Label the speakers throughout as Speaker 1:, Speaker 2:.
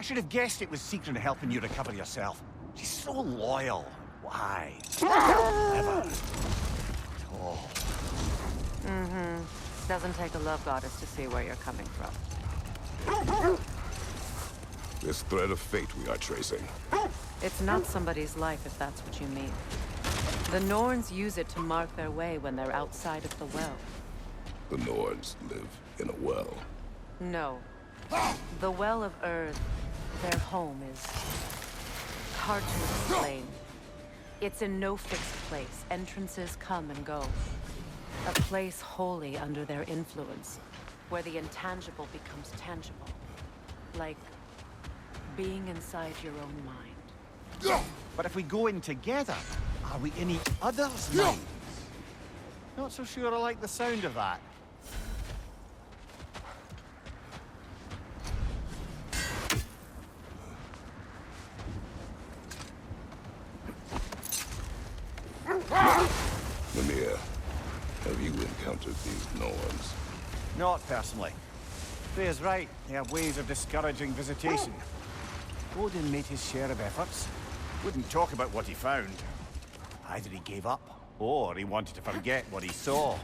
Speaker 1: should have guessed it was Secret helping you recover yourself. She's so loyal. Why? Never. At all.
Speaker 2: Doesn't take a love goddess to see where you're coming from.
Speaker 3: This thread of fate we are tracing.
Speaker 2: It's not somebody's life, if that's what you mean. The Norns use it to mark their way when they're outside of the well.
Speaker 3: The Norns live in a well.
Speaker 2: No. The Well of Earth, their home, is hard to explain. It's in no fixed place. Entrances come and go. A place wholly under their influence, where the intangible becomes tangible. Like being inside your own mind.
Speaker 1: But if we go in together, are we in each other's minds? Not so sure I like the sound of that.
Speaker 3: Mimir, have you encountered these Norns?
Speaker 1: Not personally. Freya's right. They have ways of discouraging visitation. Odin made his share of efforts. Wouldn't talk about what he found. Either he gave up, or he wanted to forget what he saw.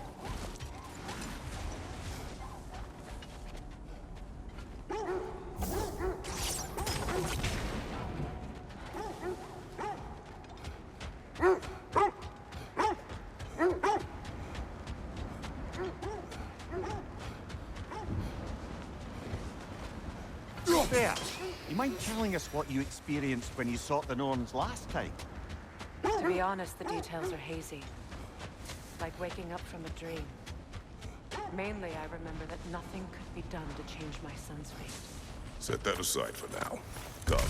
Speaker 1: Freya, you mind telling us what you experienced when you sought the Norns last time?
Speaker 2: To be honest, the details are hazy. Like waking up from a dream. Mainly, I remember that nothing could be done to change my son's fate.
Speaker 3: Set that aside for now. Come.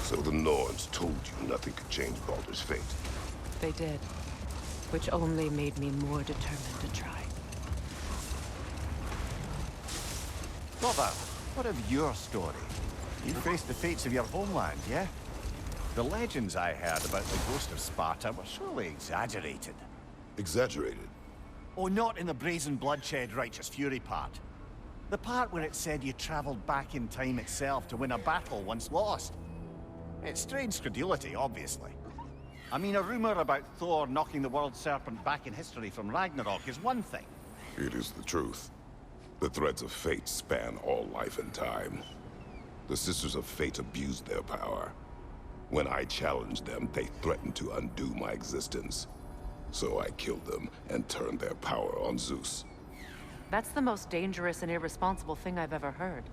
Speaker 3: So the Norns told you nothing could change Baldur's fate.
Speaker 2: They did. Which only made me more determined to try.
Speaker 1: Brother, what of your story? You faced the fates of your homeland, yeah? The legends I heard about the ghost of Sparta were surely exaggerated.
Speaker 3: Exaggerated?
Speaker 1: Oh, not in the brazen bloodshed righteous fury part. The part where it said you traveled back in time itself to win a battle once lost. It's strange credulity, obviously. I mean, a rumor about Thor knocking the world serpent back in history from Ragnarok is one thing.
Speaker 3: It is the truth. The threads of fate span all life and time. The Sisters of Fate abused their power. When I challenged them, they threatened to undo my existence. So I killed them and turned their power on Zeus.
Speaker 2: That's the most dangerous and irresponsible thing I've ever heard.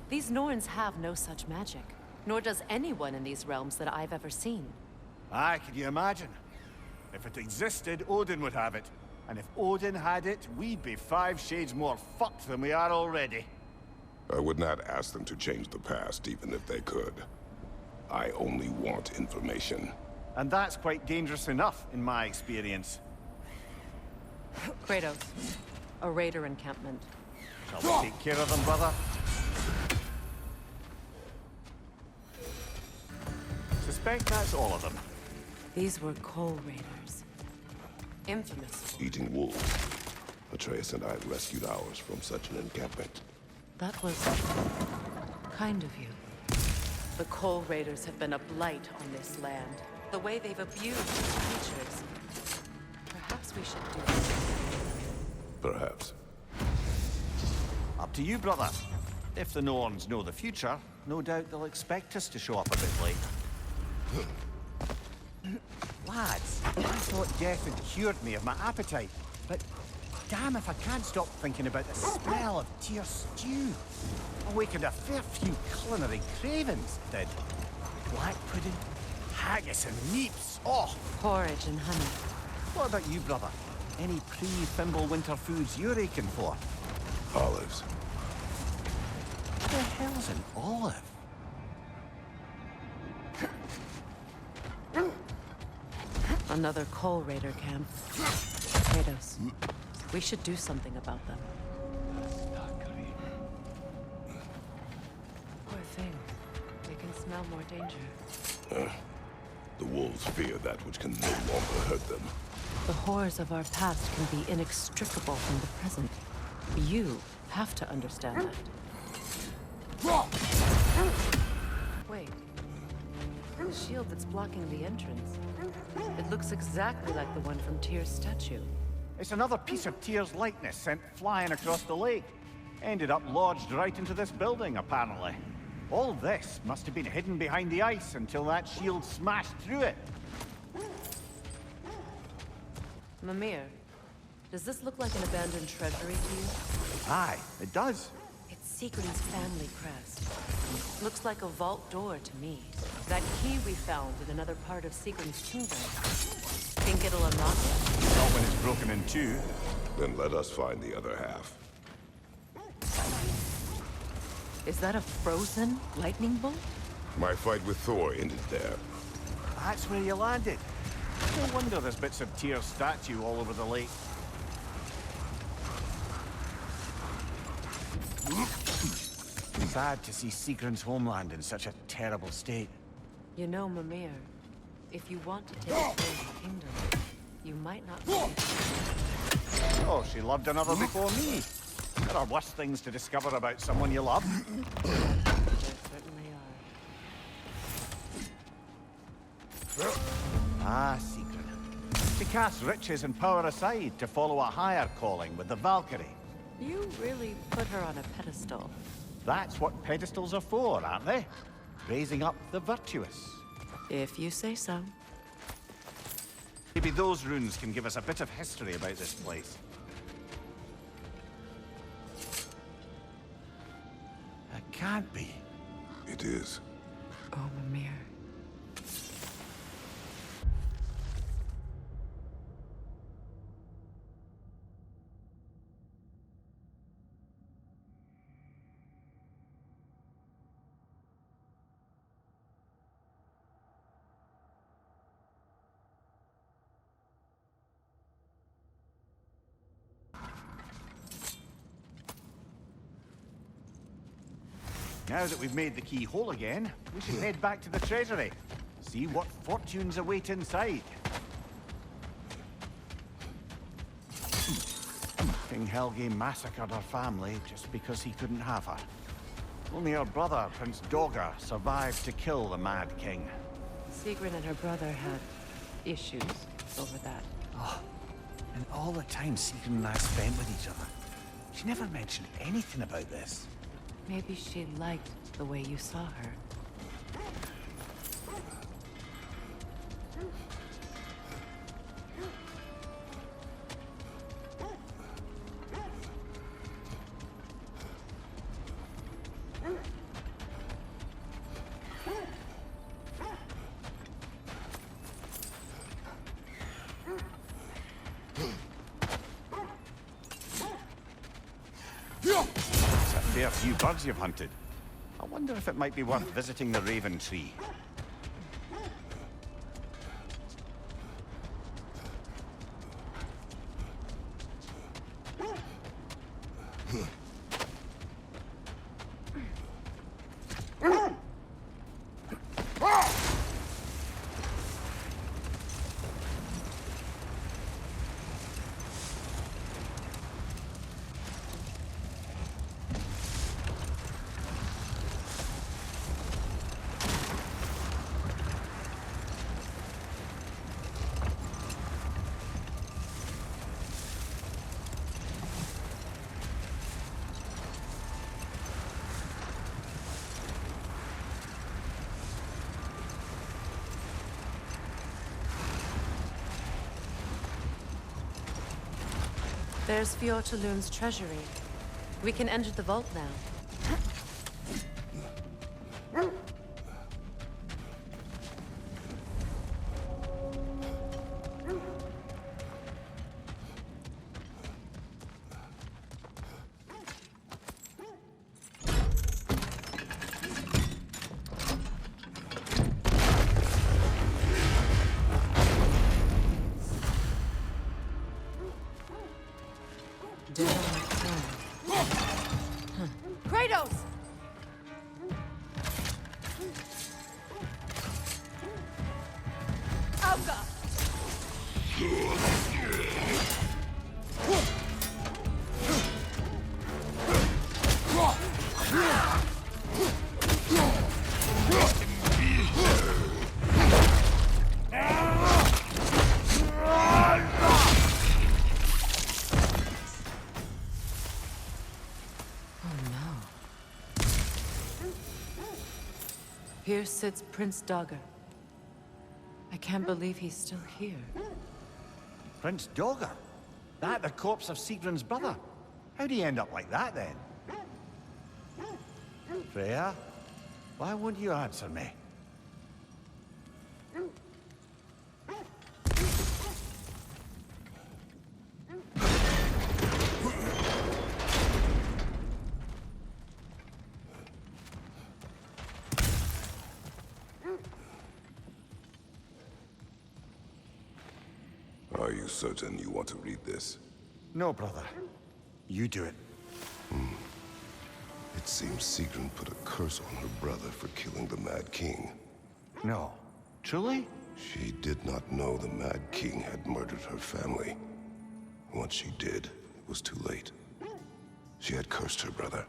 Speaker 2: These Norns have no such magic. Nor does anyone in these realms that I've ever seen.
Speaker 1: Aye, can you imagine? If it existed, Odin would have it. And if Odin had it, we'd be 5 shades more fucked than we are already.
Speaker 3: I would not ask them to change the past, even if they could. I only want information.
Speaker 1: And that's quite dangerous enough, in my experience.
Speaker 2: Kratos, a raider encampment.
Speaker 1: Shall we take care of them, brother? Suspect that's all of them.
Speaker 2: These were coal raiders. Infamous.
Speaker 3: Eating wolves. Atreus and I rescued ours from such an encampment.
Speaker 2: That was kind of you. The coal raiders have been a blight on this land. The way they've abused its creatures. Perhaps we should do something.
Speaker 3: Perhaps.
Speaker 1: Up to you, brother. If the Norns know the future, no doubt they'll expect us to show up a bit late. Lads, I thought death had cured me of my appetite, but damn if I can't stop thinking about the smell of tear stew. Awakened a fair few culinary cravings, it did. Black pudding, haggis and neeps, oh!
Speaker 2: Porridge and honey.
Speaker 1: What about you, brother? Any pre-Thimble winter foods you're aching for?
Speaker 3: Olives.
Speaker 1: What the hell's an olive?
Speaker 2: Another coal raider camp. Kratos, we should do something about them. Poor thing. They can smell more danger.
Speaker 3: The wolves fear that which can no longer hurt them.
Speaker 2: The horrors of our past can be inextricable from the present. You have to understand that. Wait. The shield that's blocking the entrance. It looks exactly like the one from Tyr's statue.
Speaker 1: It's another piece of Tyr's likeness sent flying across the lake. Ended up lodged right into this building, apparently. All this must have been hidden behind the ice until that shield smashed through it.
Speaker 2: Mimir, does this look like an abandoned treasury to you?
Speaker 1: Aye, it does.
Speaker 2: It's Siegrin's family crest. Looks like a vault door to me. That key we found in another part of Siegrin's kingdom. Think it'll unlock it?
Speaker 1: Not when it's broken in two.
Speaker 3: Then let us find the other half.
Speaker 2: Is that a frozen lightning bolt?
Speaker 3: My fight with Thor ended there.
Speaker 1: That's where you landed. No wonder there's bits of Tyr's statue all over the lake. Sad to see Siegrin's homeland in such a terrible state.
Speaker 2: You know, Mimir, if you want to take Thor's kingdom, you might not be.
Speaker 1: Oh, she loved another before me. There are worse things to discover about someone you love.
Speaker 2: There certainly are.
Speaker 1: Ah, Siegrin. She casts riches and power aside to follow a higher calling with the Valkyrie.
Speaker 2: You really put her on a pedestal.
Speaker 1: That's what pedestals are for, aren't they? Raising up the virtuous.
Speaker 2: If you say so.
Speaker 1: Maybe those runes can give us a bit of history about this place. It can't be.
Speaker 3: It is.
Speaker 2: Oh, Mimir.
Speaker 1: Now that we've made the key whole again, we should head back to the treasury. See what fortunes await inside. King Helge massacred her family just because he couldn't have her. Only her brother, Prince Dogger, survived to kill the Mad King.
Speaker 2: Sigrun and her brother had issues over that.
Speaker 1: Oh, and all the time Sigrun and I spent with each other. She never mentioned anything about this.
Speaker 2: Maybe she liked the way you saw her.
Speaker 1: A few birds you've hunted. I wonder if it might be worth visiting the Raven Tree.
Speaker 2: There's Fjortulun's treasury. We can enter the vault now.
Speaker 4: Kratos!
Speaker 2: Dagger! Here sits Prince Dagger. I can't believe he's still here.
Speaker 1: Prince Dagger? That the corpse of Sigrun's brother? How'd he end up like that, then? Freya? Why won't you answer me?
Speaker 3: Are you certain you want to read this?
Speaker 1: No, brother. You do it.
Speaker 3: It seems Sigrun put a curse on her brother for killing the Mad King.
Speaker 1: No. Truly?
Speaker 3: She did not know the Mad King had murdered her family. Once she did, it was too late. She had cursed her brother.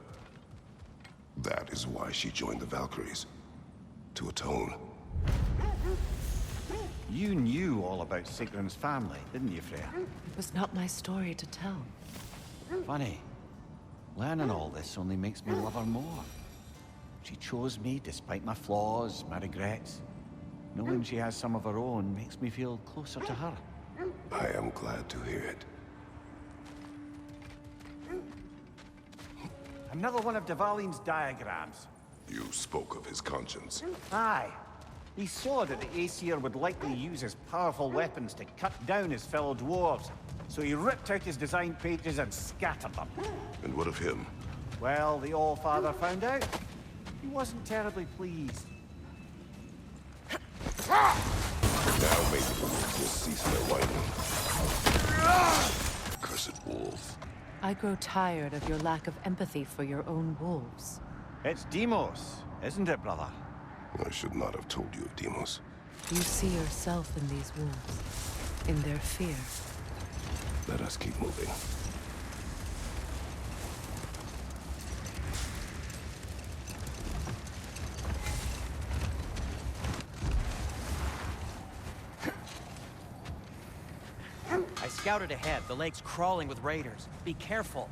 Speaker 3: That is why she joined the Valkyries. To atone.
Speaker 1: You knew all about Sigrun's family, didn't you, Freya?
Speaker 2: It was not my story to tell.
Speaker 1: Funny. Learning all this only makes me love her more. She chose me despite my flaws, my regrets. Knowing she has some of her own makes me feel closer to her.
Speaker 3: I am glad to hear it.
Speaker 1: Another one of Dvalin's diagrams.
Speaker 3: You spoke of his conscience.
Speaker 1: Aye. He saw that the Aesir would likely use his powerful weapons to cut down his fellow dwarves. So he ripped out his design pages and scattered them.
Speaker 3: And what of him?
Speaker 1: Well, the All-Father found out. He wasn't terribly pleased.
Speaker 3: Now maybe the wolves will cease their whining. Cursed wolves.
Speaker 2: I grow tired of your lack of empathy for your own wolves.
Speaker 1: It's Demos, isn't it, brother?
Speaker 3: I should not have told you of Demos.
Speaker 2: You see yourself in these wolves, in their fear.
Speaker 3: Let us keep moving.
Speaker 4: I scouted ahead. The lake's crawling with raiders. Be careful.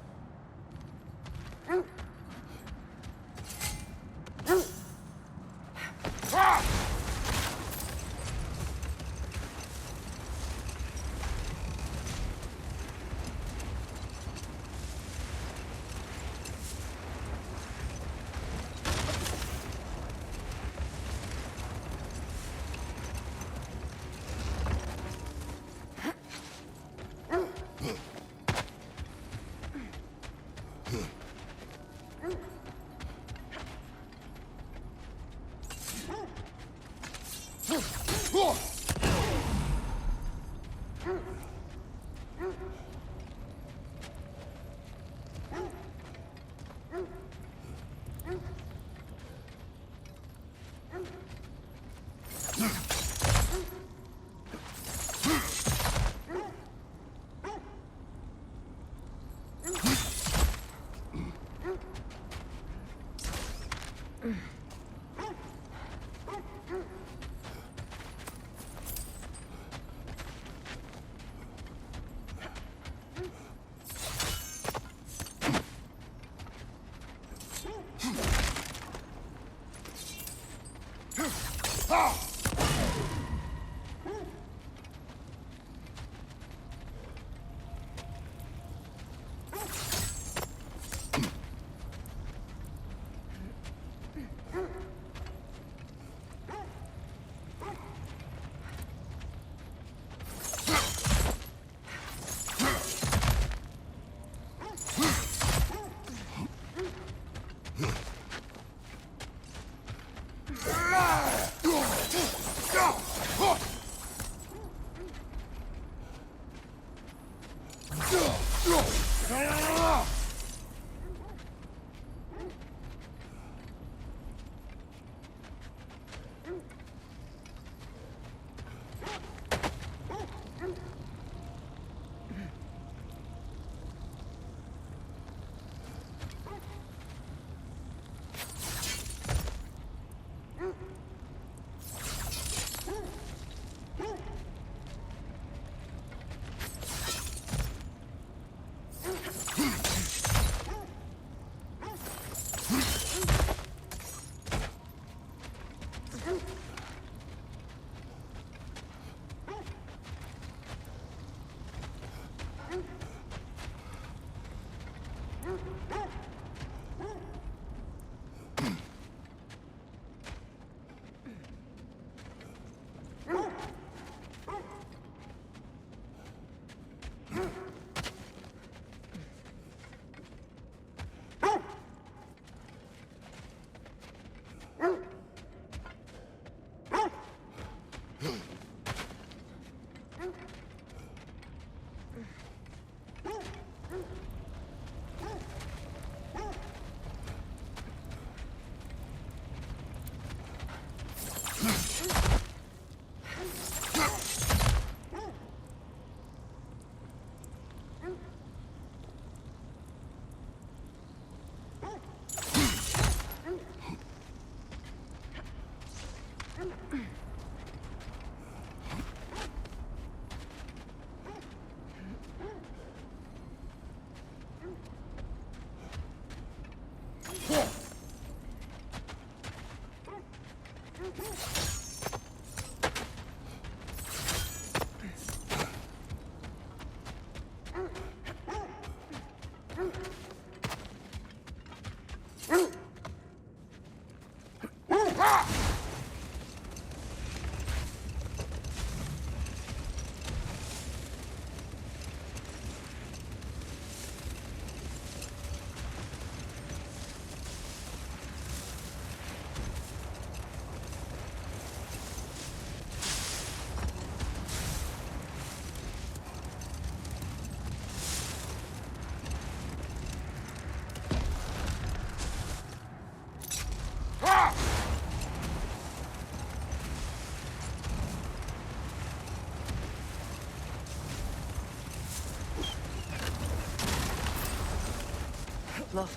Speaker 2: Look,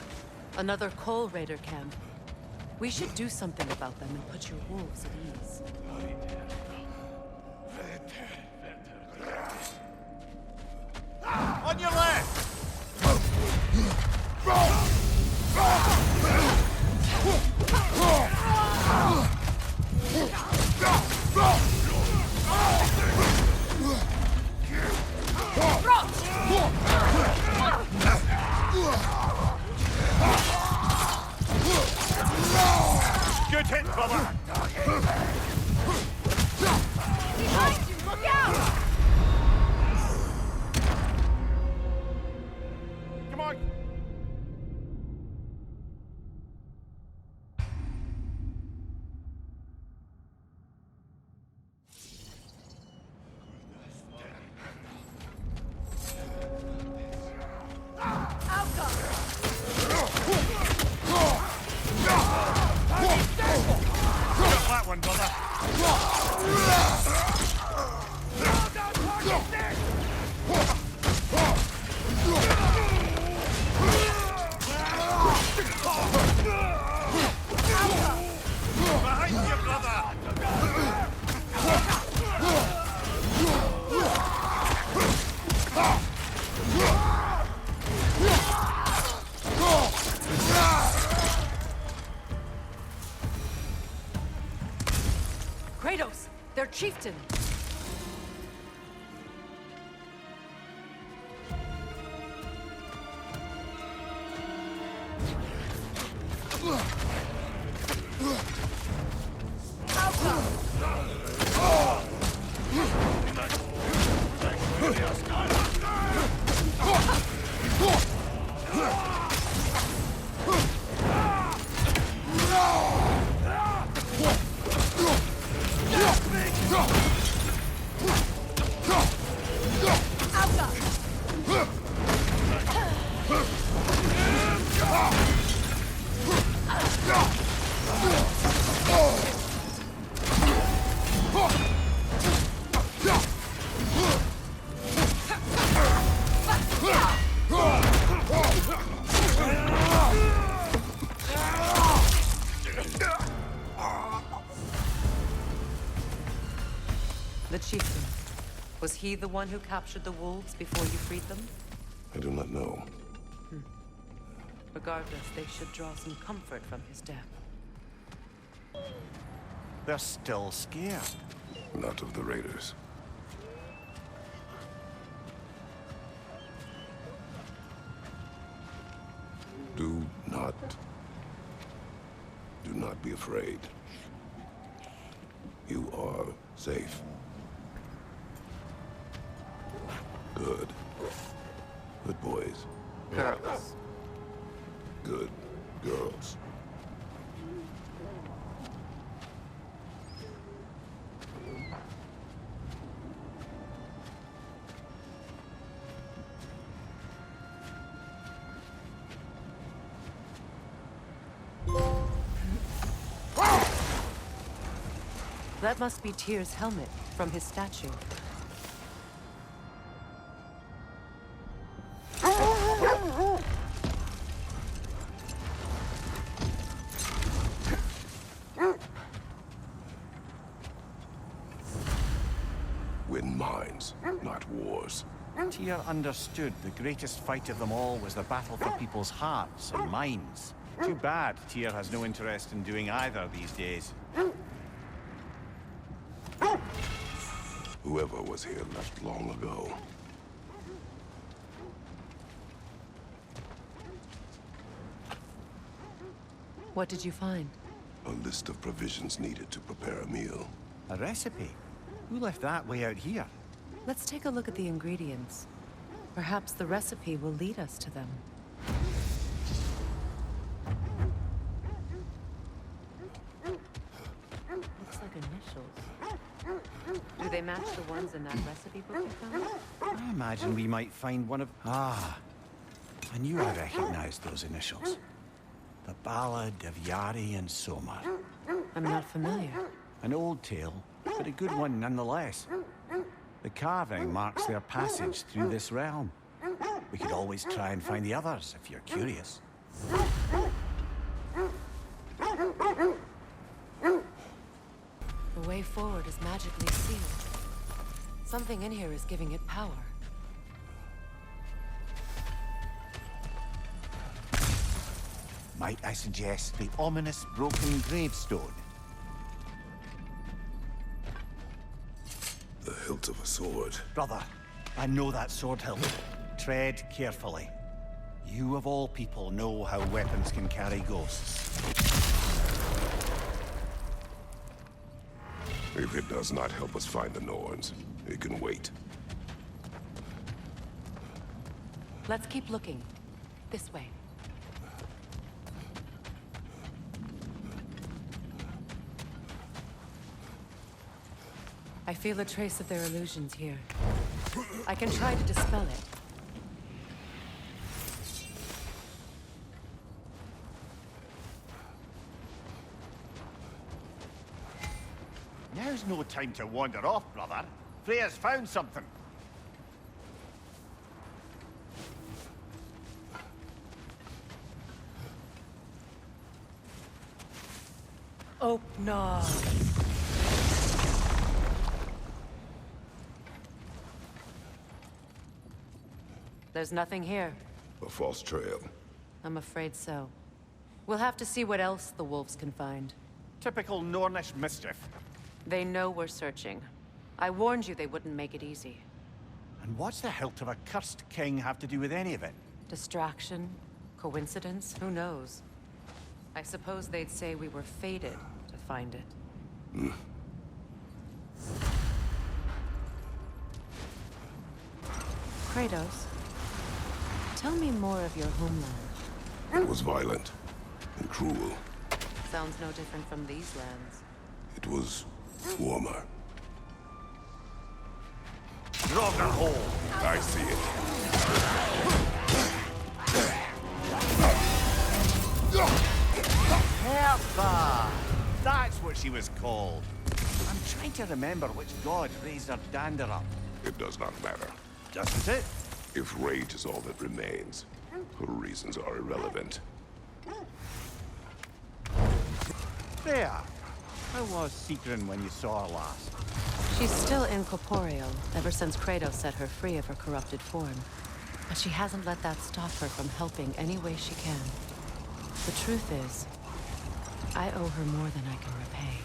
Speaker 2: another coal raider camp. We should do something about them and put your wolves at ease.
Speaker 1: On your left! Good hit, brother!
Speaker 2: Behind you! Look out!
Speaker 1: Come on! Got that one, brother! Behind you, brother!
Speaker 2: Kratos! Their chieftain! The chieftain. Was he the one who captured the wolves before you freed them?
Speaker 3: I do not know.
Speaker 2: Regardless, they should draw some comfort from his death.
Speaker 1: They're still scared.
Speaker 3: Not of the raiders. not be afraid. You are safe. Good. Good boys.
Speaker 2: Girls.
Speaker 3: Good girls.
Speaker 2: That must be Tyr's helmet from his statue.
Speaker 3: Win minds, not wars.
Speaker 1: Tyr understood the greatest fight of them all was the battle for people's hearts and minds. Too bad Tyr has no interest in doing either these days.
Speaker 3: Whoever was here left long ago.
Speaker 2: What did you find?
Speaker 3: A list of provisions needed to prepare a meal.
Speaker 1: A recipe? Who left that way out here?
Speaker 2: Let's take a look at the ingredients. Perhaps the recipe will lead us to them. Looks like initials. Do they match the ones in that recipe book you found?
Speaker 1: I imagine we might find one of... Ah, I knew I recognized those initials. The Ballad of Yari and Somar.
Speaker 2: I'm not familiar.
Speaker 1: An old tale, but a good one nonetheless. The carving marks their passage through this realm. We could always try and find the others if you're curious.
Speaker 2: The way forward is magically sealed. Something in here is giving it power.
Speaker 1: Might I suggest the ominous broken gravestone?
Speaker 3: The hilt of a sword.
Speaker 1: Brother, I know that sword hilt. Tread carefully. You of all people know how weapons can carry ghosts.
Speaker 3: If it does not help us find the Norns, it can wait.
Speaker 2: Let's keep looking. This way. I feel a trace of their illusions here. I can try to dispel it.
Speaker 1: Now's no time to wander off, brother. Freya's found something.
Speaker 2: Oh, no. There's nothing here.
Speaker 3: A false trail.
Speaker 2: I'm afraid so. We'll have to see what else the wolves can find.
Speaker 1: Typical Nornish mischief.
Speaker 2: They know we're searching. I warned you they wouldn't make it easy.
Speaker 1: And what's the hilt of a cursed king have to do with any of it?
Speaker 2: Distraction? Coincidence? Who knows? I suppose they'd say we were fated to find it. Kratos, tell me more of your homeland.
Speaker 3: It was violent and cruel.
Speaker 2: Sounds no different from these lands.
Speaker 3: It was warmer.
Speaker 1: Roggerhole!
Speaker 3: I see it.
Speaker 1: Hertha! That's what she was called. I'm trying to remember which god raised her dander up.
Speaker 3: It does not matter.
Speaker 1: Doesn't it?
Speaker 3: If rage is all that remains, her reasons are irrelevant.
Speaker 1: There. How was Sigrun when you saw her last?
Speaker 2: She's still incorporeal, ever since Kratos set her free of her corrupted form. But she hasn't let that stop her from helping any way she can. The truth is, I owe her more than I can repay.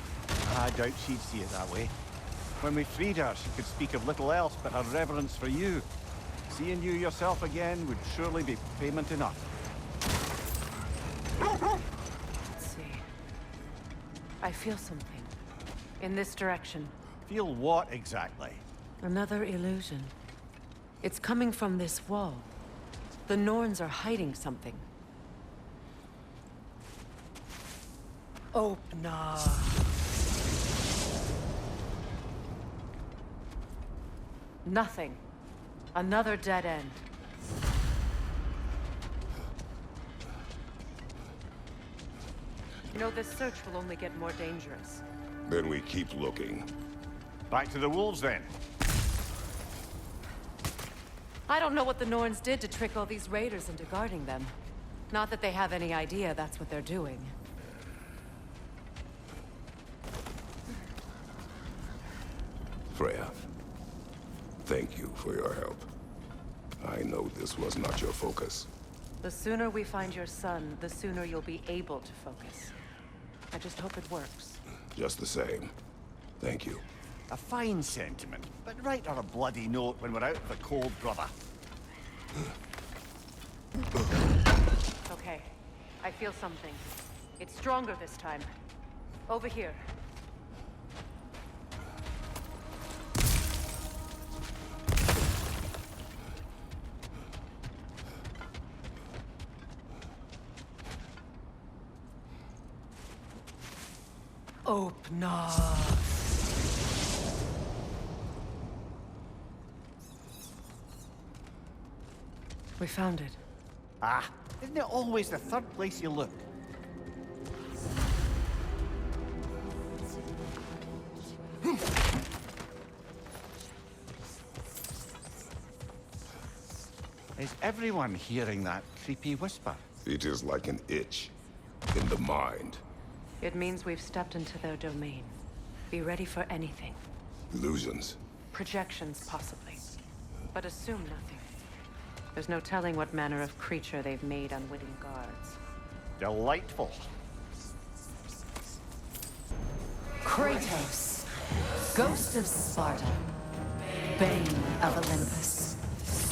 Speaker 1: I doubt she'd see it that way. When we freed her, she could speak of little else but her reverence for you. Seeing you yourself again would surely be payment enough.
Speaker 2: Let's see. I feel something. In this direction.
Speaker 1: Feel what exactly?
Speaker 2: Another illusion. It's coming from this wall. The Norns are hiding something. Open. Nothing. Another dead end. You know, this search will only get more dangerous.
Speaker 3: Then we keep looking.
Speaker 1: Back to the wolves, then.
Speaker 2: I don't know what the Norns did to trick all these raiders into guarding them. Not that they have any idea that's what they're doing.
Speaker 3: Freya, thank you for your help. I know this was not your focus.
Speaker 2: The sooner we find your son, the sooner you'll be able to focus. I just hope it works.
Speaker 3: Just the same. Thank you.
Speaker 1: A fine sentiment, but write her a bloody note when we're out of the cold, brother.
Speaker 2: Okay. I feel something. It's stronger this time. Over here. Open up. We found it.
Speaker 1: Ah, isn't it always the third place you look? Is everyone hearing that creepy whisper?
Speaker 3: It is like an itch in the mind.
Speaker 2: It means we've stepped into their domain. Be ready for anything.
Speaker 3: Illusions.
Speaker 2: Projections, possibly. But assume nothing. There's no telling what manner of creature they've made unwitting guards.
Speaker 1: Delightful.
Speaker 5: Kratos, Ghost of Sparta, Bane of Olympus,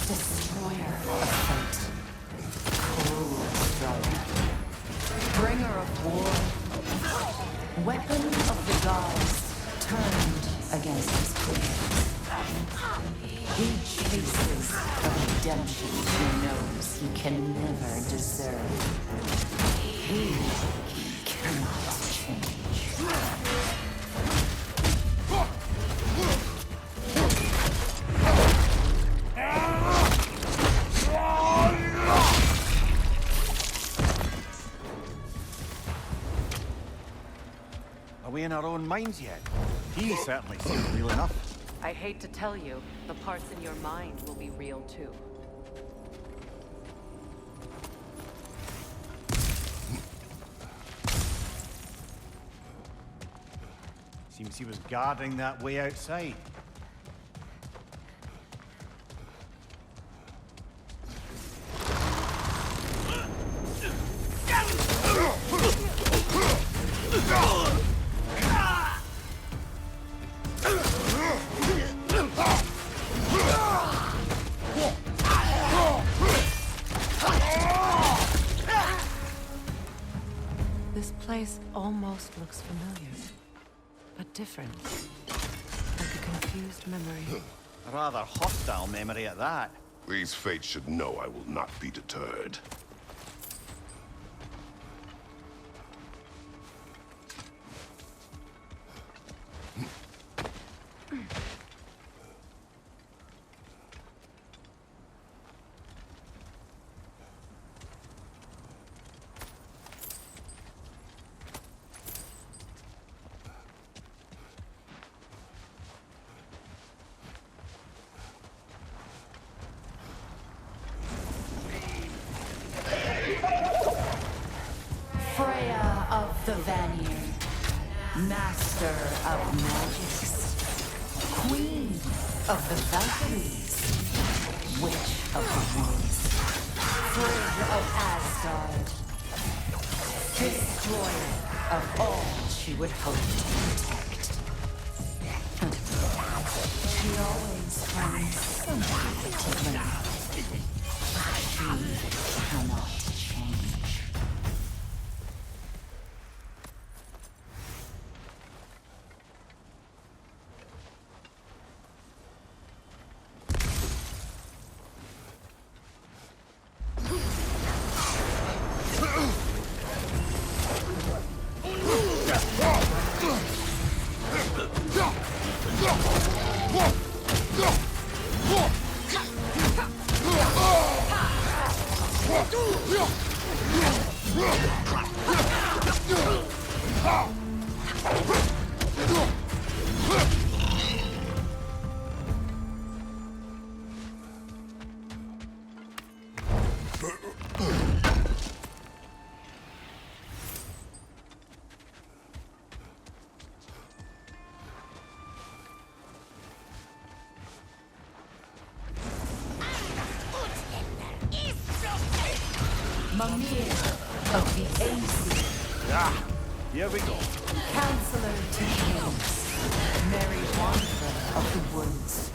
Speaker 5: Destroyer of Fate, Cruel Struggle, Bringer of War, Weapon of the Gods, turned against his queens. He chases a redemption he knows he can never deserve. He cannot change.
Speaker 1: Are we in our own minds yet? He certainly seems real enough.
Speaker 2: I hate to tell you, the parts in your mind will be real too.
Speaker 1: Seems he was guarding that way outside.
Speaker 2: This place almost looks familiar, but different. Like a confused memory.
Speaker 1: A rather hostile memory at that.
Speaker 3: These fates should know I will not be deterred.
Speaker 5: Freya of the Vanir, Master of Magics, Queen of the Valkyries, Witch of the Woods, Frigg of Asgard, Destroyer of all she would hope to protect. She always finds something to learn. She cannot change. Mimir of the AC.
Speaker 1: Ah, here we go.
Speaker 5: Counselor to kings. Mary Wanderer of the woods.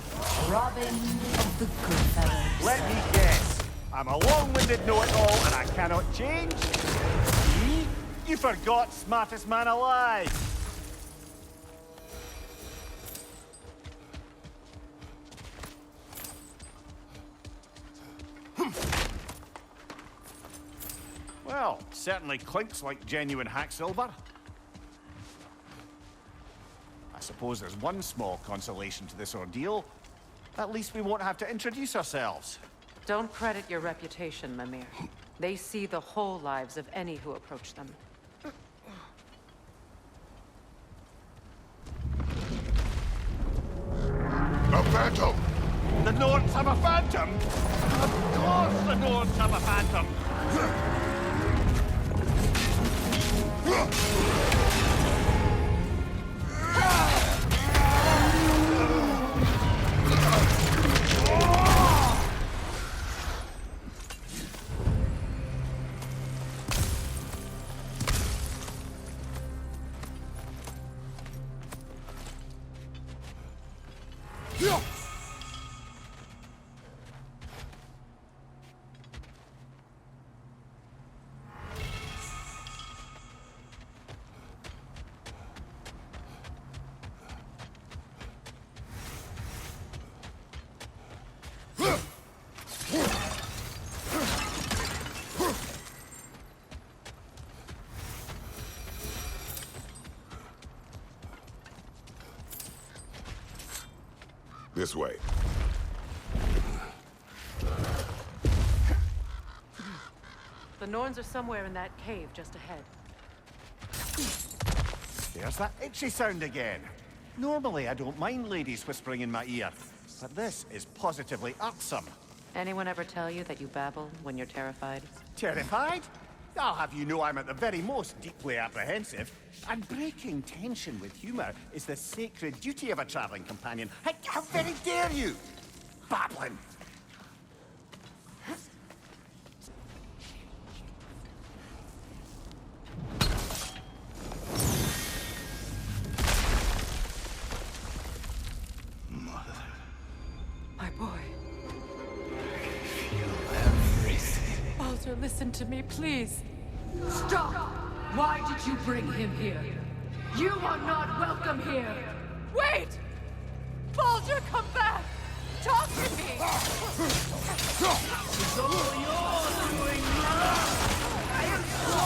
Speaker 5: Robin of the Goodfellows.
Speaker 1: Let me guess. I'm a long-winded know-it-all and I cannot change? See? You forgot smartest man alive. Well, certainly clinks like genuine hack silver. I suppose there's one small consolation to this ordeal. At least we won't have to introduce ourselves.
Speaker 2: Don't credit your reputation, Mimir. They see the whole lives of any who approach them.
Speaker 3: A phantom!
Speaker 1: The Nords have a phantom! Of course the Nords have a phantom!
Speaker 3: This way.
Speaker 2: The Norns are somewhere in that cave just ahead.
Speaker 1: There's that itchy sound again. Normally I don't mind ladies whispering in my ear, but this is positively irksome.
Speaker 2: Anyone ever tell you that you babble when you're terrified?
Speaker 1: Terrified? I'll have you know I'm at the very most deeply apprehensive. And breaking tension with humor is the sacred duty of a traveling companion. How very dare you! Babbling!
Speaker 2: My boy. Baldur, listen to me, please.
Speaker 5: Stop! Why did you bring him here? You are not welcome here!
Speaker 2: Wait! Baldur, come back! Talk to me!
Speaker 6: It's all yours doing wrong! I am so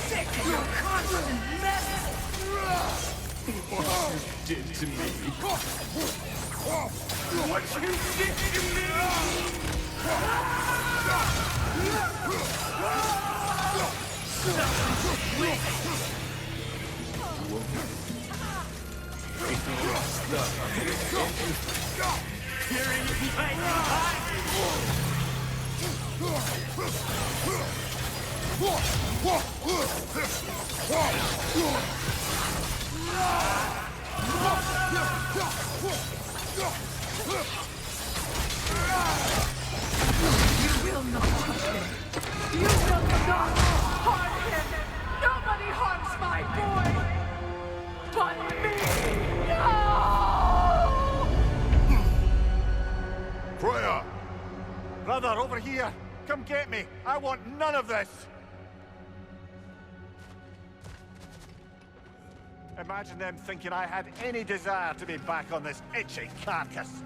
Speaker 6: sick of your constant mess! What you did to me? What you did to me!
Speaker 5: You will not touch him! You will not harm him! Nobody harms my boy! But me! No!
Speaker 3: Freya!
Speaker 1: Brother, over here! Come get me! I want none of this! Imagine them thinking I had any desire to be back on this itchy carcass.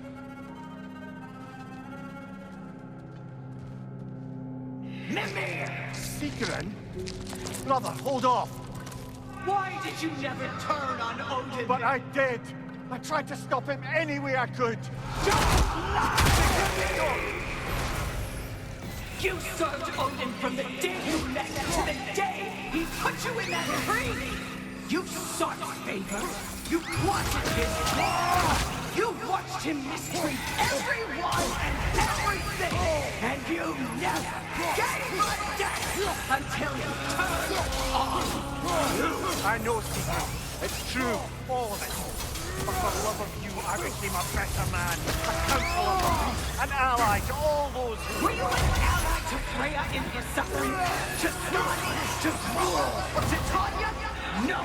Speaker 6: Mimir!
Speaker 1: Seekerin? Brother, hold off!
Speaker 6: Why did you never turn on Odin?
Speaker 1: But I did! I tried to stop him any way I could!
Speaker 6: You served Odin from the day you met to the day he put you in that tree! You sought favor. You wanted his law. You watched him mistreat everyone and everything, and you never gave a damn until you turned on you.
Speaker 1: I know, Stephen. It's true, all of it. But for love of you, I became a better man, a counselor, an ally to all those who...
Speaker 6: Were you an ally to Freya in her suffering? To Snorri? To Thrall? To Tanya? No!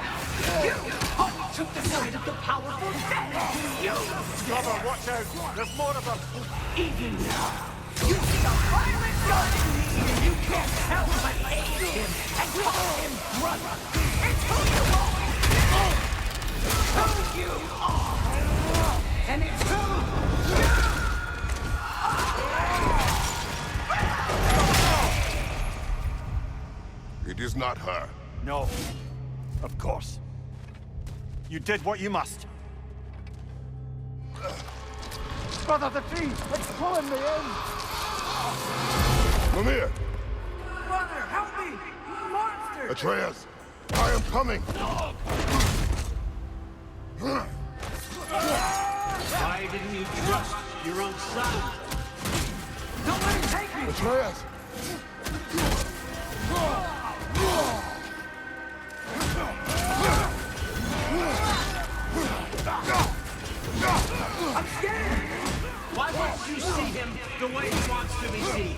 Speaker 6: You only took the side of the powerful then! You!
Speaker 1: Brother, watch out! There's more of them!
Speaker 6: Even now, you see a violent god in me, and you can't help but hate him and call him brother! It's who you always been! Who you are! And it's who you are!
Speaker 3: It is not her.
Speaker 1: No. Of course. You did what you must. Brother, the tree! It's pulling me in!
Speaker 3: Mimir!
Speaker 6: Brother, help me! Monster!
Speaker 3: Atreus! I am coming!
Speaker 7: Why didn't you trust your own son?
Speaker 6: Don't let him take me!
Speaker 3: Atreus!
Speaker 6: I'm scared!
Speaker 7: Why won't you see him the way he wants to be seen?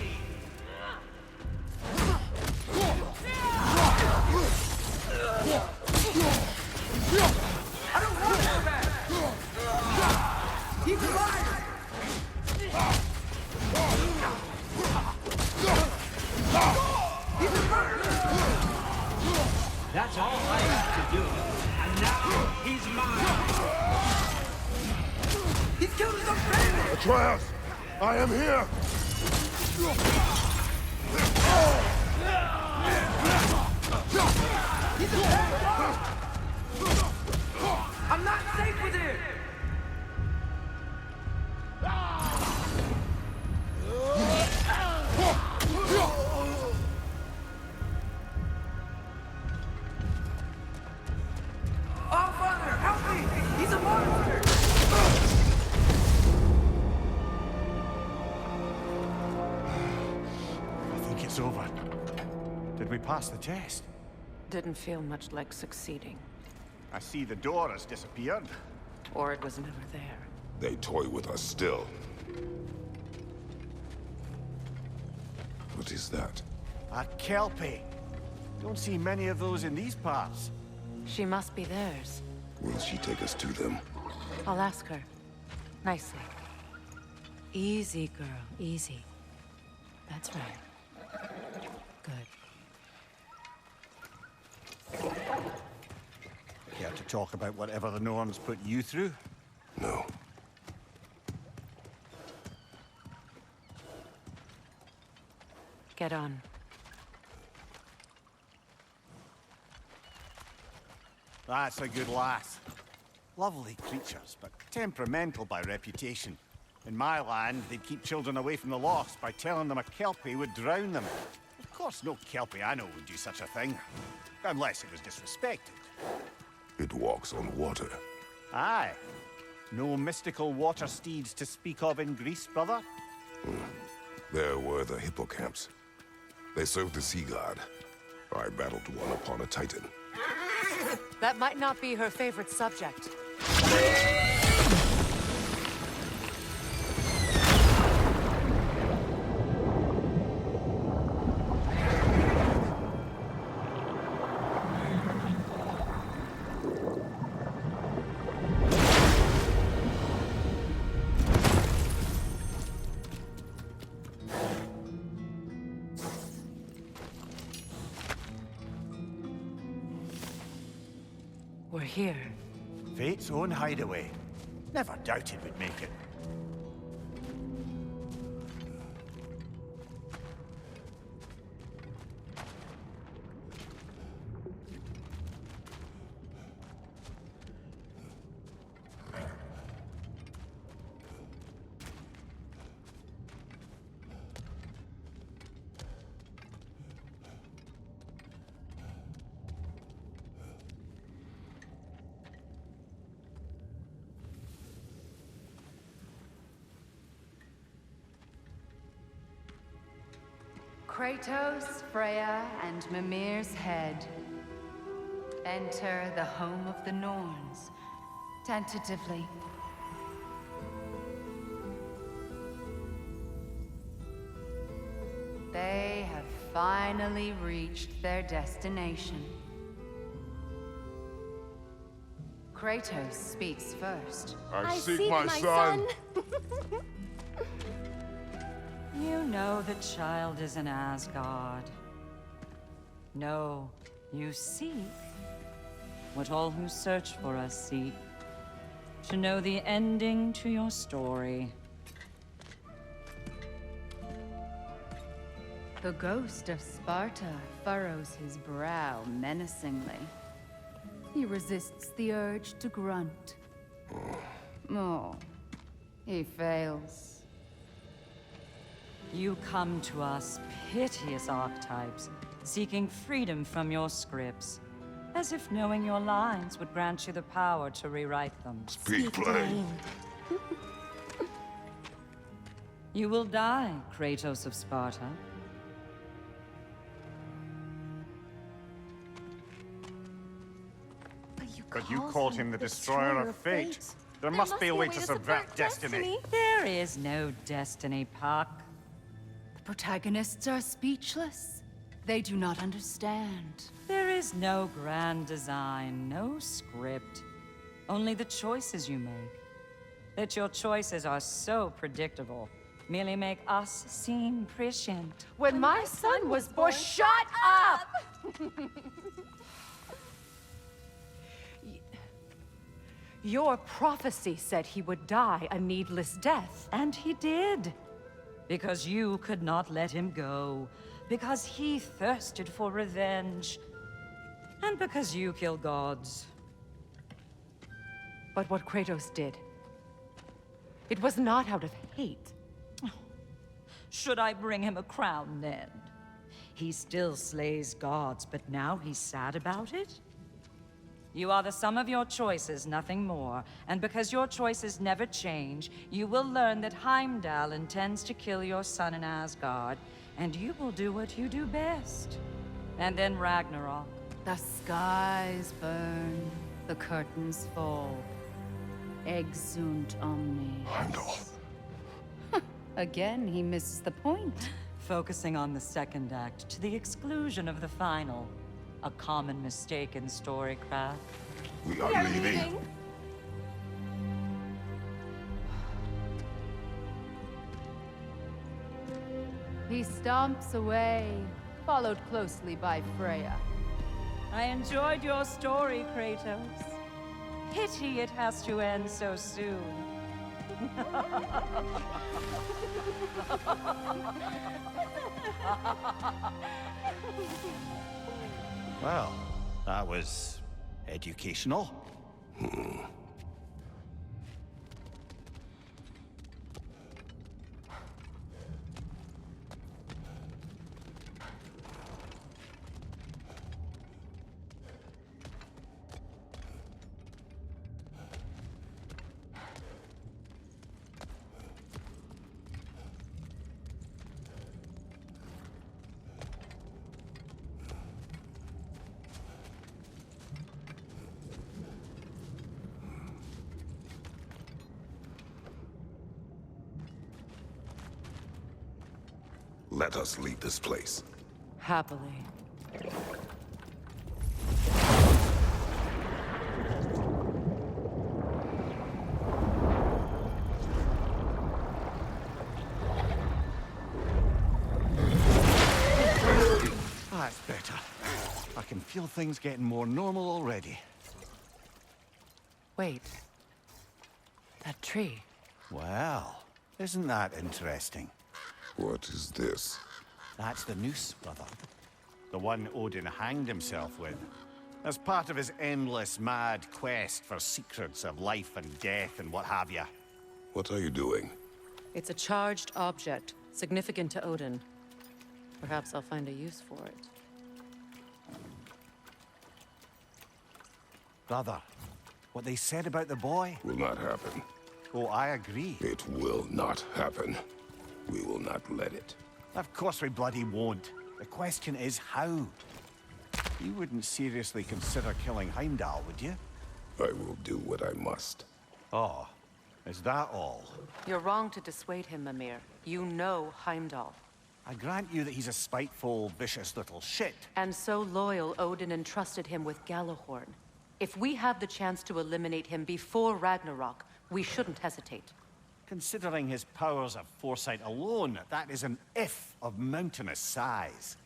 Speaker 6: I don't want him back! He's alive! He's a murderer!
Speaker 7: That's all I have to do. And now he's mine.
Speaker 6: He's killed his own family!
Speaker 3: Atreus! I am here!
Speaker 6: He's a bad dog! I'm not safe with him! Oh, Father, help me! He's a monster!
Speaker 1: I think it's over. Did we pass the test?
Speaker 2: Didn't feel much like succeeding.
Speaker 1: I see the door has disappeared.
Speaker 2: Or it was never there.
Speaker 3: They toy with us still. What is that?
Speaker 1: A kelpie. Don't see many of those in these parts.
Speaker 2: She must be theirs.
Speaker 3: Will she take us to them?
Speaker 2: I'll ask her. Nicely. Easy, girl. Easy. That's right. Good.
Speaker 1: Care to talk about whatever the Norns put you through?
Speaker 3: No.
Speaker 2: Get on.
Speaker 1: That's a good lass. Lovely creatures, but temperamental by reputation. In my land, they'd keep children away from the lost by telling them a kelpie would drown them. Of course, no kelpie I know would do such a thing. Unless it was disrespected.
Speaker 3: It walks on water.
Speaker 1: Aye. No mystical water steeds to speak of in Greece, brother?
Speaker 3: There were the hippocamps. They served the sea god. I battled one upon a titan.
Speaker 2: That might not be her favorite subject. We're here.
Speaker 1: Fate's own hideaway. Never doubted we'd make it.
Speaker 2: Kratos, Freya, and Mimir's head. Enter the home of the Norns, tentatively. They have finally reached their destination. Kratos speaks first.
Speaker 3: I seek my son.
Speaker 8: You know the child is in Asgard. No, you seek what all who search for us seek. To know the ending to your story.
Speaker 2: The ghost of Sparta furrows his brow menacingly. He resists the urge to grunt. Oh, he fails.
Speaker 8: You come to us, piteous archetypes, seeking freedom from your scripts. As if knowing your lines would grant you the power to rewrite them.
Speaker 3: Speak plain.
Speaker 8: You will die, Kratos of Sparta.
Speaker 1: But you called him the Destroyer of Fate. There must be a way to subvert destiny.
Speaker 8: There is no destiny, Puck.
Speaker 2: The protagonists are speechless. They do not understand.
Speaker 8: There is no grand design, no script. Only the choices you make. That your choices are so predictable merely make us seem prescient.
Speaker 5: When my son was born, shut up! Your prophecy said he would die a needless death.
Speaker 8: And he did. Because you could not let him go. Because he thirsted for revenge. And because you kill gods.
Speaker 5: But what Kratos did, it was not out of hate.
Speaker 8: Should I bring him a crown then? He still slays gods, but now he's sad about it? You are the sum of your choices, nothing more. And because your choices never change, you will learn that Heimdall intends to kill your son in Asgard, and you will do what you do best. And then Ragnarok.
Speaker 2: The skies burn, the curtains fall. Exunt omnes.
Speaker 3: Heimdall.
Speaker 2: Again, he misses the point.
Speaker 8: Focusing on the second act to the exclusion of the final. A common mistake in storycraft.
Speaker 3: We are leaving.
Speaker 2: He stomps away, followed closely by Freya.
Speaker 8: I enjoyed your story, Kratos. Pity it has to end so soon.
Speaker 1: Well, that was educational.
Speaker 3: Let us leave this place.
Speaker 5: Happily.
Speaker 1: That's better. I can feel things getting more normal already.
Speaker 5: Wait. That tree.
Speaker 1: Well, isn't that interesting?
Speaker 3: What is this?
Speaker 1: That's the noose, brother. The one Odin hanged himself with. As part of his endless, mad quest for secrets of life and death and what have you.
Speaker 3: What are you doing?
Speaker 9: It's a charged object, significant to Odin. Perhaps I'll find a use for it.
Speaker 1: Brother, what they said about the boy?
Speaker 3: Will not happen.
Speaker 1: Oh, I agree.
Speaker 3: It will not happen. We will not let it.
Speaker 1: Of course we bloody won't. The question is how. You wouldn't seriously consider killing Heimdall, would you?
Speaker 3: I will do what I must.
Speaker 1: Oh, is that all?
Speaker 2: You're wrong to dissuade him, Mimir. You know Heimdall.
Speaker 1: I grant you that he's a spiteful, vicious little shit.
Speaker 2: And so loyal, Odin entrusted him with Gjallarhorn. If we have the chance to eliminate him before Ragnarok, we shouldn't hesitate.
Speaker 1: Considering his powers of foresight alone, that is an if of mountainous size.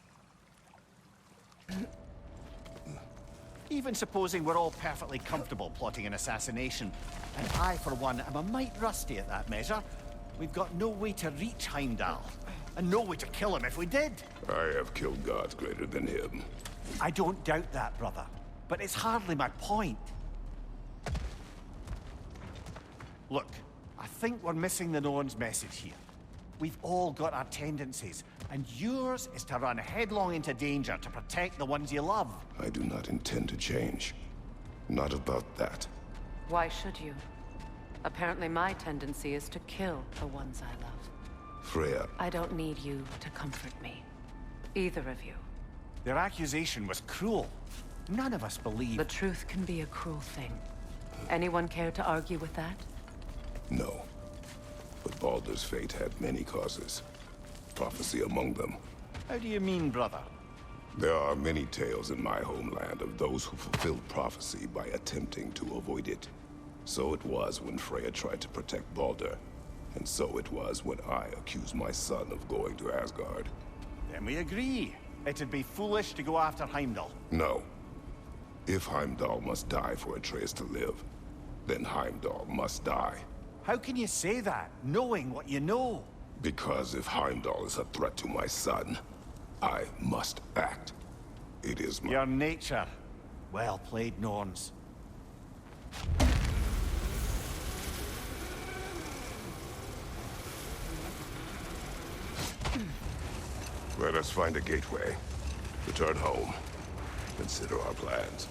Speaker 1: Even supposing we're all perfectly comfortable plotting an assassination, and I, for one, am a mite rusty at that measure, we've got no way to reach Heimdall, and no way to kill him if we did.
Speaker 3: I have killed gods greater than him.
Speaker 1: I don't doubt that, brother, but it's hardly my point. Look, I think we're missing the Norn's message here. We've all got our tendencies, and yours is to run headlong into danger to protect the ones you love.
Speaker 3: I do not intend to change. Not about that.
Speaker 2: Why should you? Apparently my tendency is to kill the ones I love.
Speaker 3: Freya.
Speaker 2: I don't need you to comfort me. Either of you.
Speaker 1: Their accusation was cruel. None of us believe...
Speaker 2: The truth can be a cruel thing. Anyone care to argue with that?
Speaker 3: No. But Baldur's fate had many causes. Prophecy among them.
Speaker 1: How do you mean, brother?
Speaker 3: There are many tales in my homeland of those who fulfilled prophecy by attempting to avoid it. So it was when Freya tried to protect Baldur. And so it was when I accused my son of going to Asgard.
Speaker 1: Then we agree. It'd be foolish to go after Heimdall.
Speaker 3: No. If Heimdall must die for Atreus to live, then Heimdall must die.
Speaker 1: How can you say that, knowing what you know?
Speaker 3: Because if Heimdall is a threat to my son, I must act. It is my...
Speaker 1: Your nature. Well played, Norns.
Speaker 3: Let us find a gateway. Return home. Consider our plans.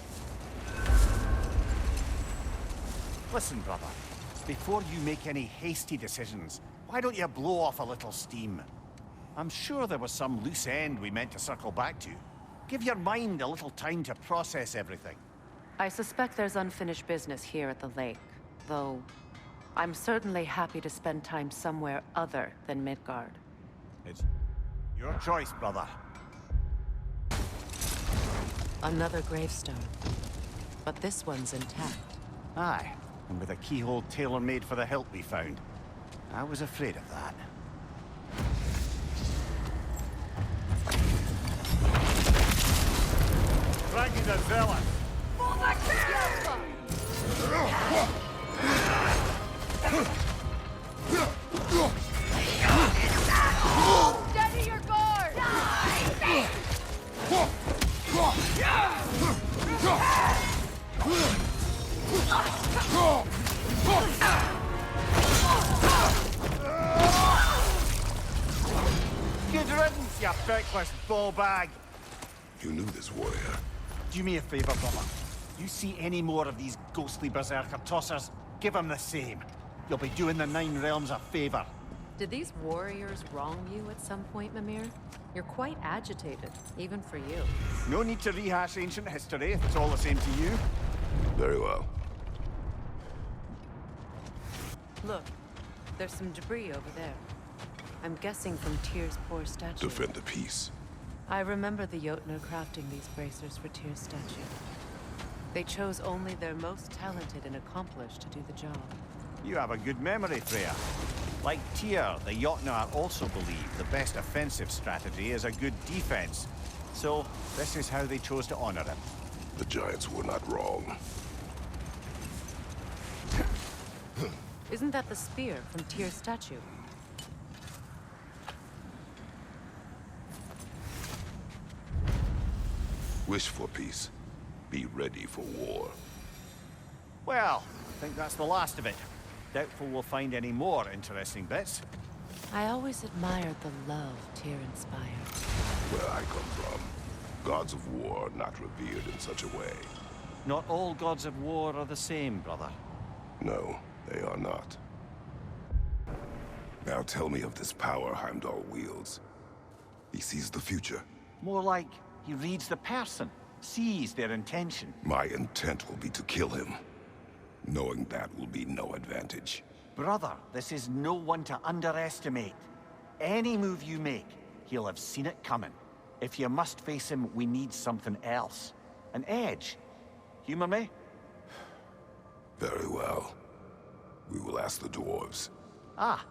Speaker 1: Listen, brother. Before you make any hasty decisions, why don't you blow off a little steam? I'm sure there was some loose end we meant to circle back to. Give your mind a little time to process everything.
Speaker 2: I suspect there's unfinished business here at the lake, though I'm certainly happy to spend time somewhere other than Midgard.
Speaker 1: It's your choice, brother.
Speaker 9: Another gravestone. But this one's intact.
Speaker 1: Aye, and with a keyhole tailor-made for the hilt we found. I was afraid of that. Frankie's a zealot.
Speaker 5: Steady your guard!
Speaker 1: Good riddance, you feckless ball bag.
Speaker 3: You knew this warrior.
Speaker 1: Do me a favor, brother. You see any more of these ghostly berserker tossers, give them the same. You'll be doing the Nine Realms a favor.
Speaker 9: Did these warriors wrong you at some point, Mimir? You're quite agitated, even for you.
Speaker 1: No need to rehash ancient history if it's all the same to you.
Speaker 3: Very well.
Speaker 2: Look, there's some debris over there. I'm guessing from Tyr's poor statue.
Speaker 3: Defend the peace.
Speaker 2: I remember the Jotnar crafting these bracers for Tyr's statue. They chose only their most talented and accomplished to do the job.
Speaker 1: You have a good memory, Freya. Like Tyr, the Jotnar also believe the best offensive strategy is a good defense. So, this is how they chose to honor him.
Speaker 3: The giants were not wrong.
Speaker 2: Isn't that the spear from Tyr's statue?
Speaker 3: Wish for peace. Be ready for war.
Speaker 1: Well, I think that's the last of it. Doubtful we'll find any more interesting bits.
Speaker 2: I always admired the love Tyr inspired.
Speaker 3: Where I come from, gods of war are not revered in such a way.
Speaker 1: Not all gods of war are the same, brother.
Speaker 3: No, they are not. Now tell me of this power Heimdall wields. He sees the future.
Speaker 1: More like he reads the person, sees their intention.
Speaker 3: My intent will be to kill him. Knowing that will be no advantage.
Speaker 1: Brother, this is no one to underestimate. Any move you make, he'll have seen it coming. If you must face him, we need something else. An edge. Humor me?
Speaker 3: Very well. We will ask the dwarves.
Speaker 1: Ah,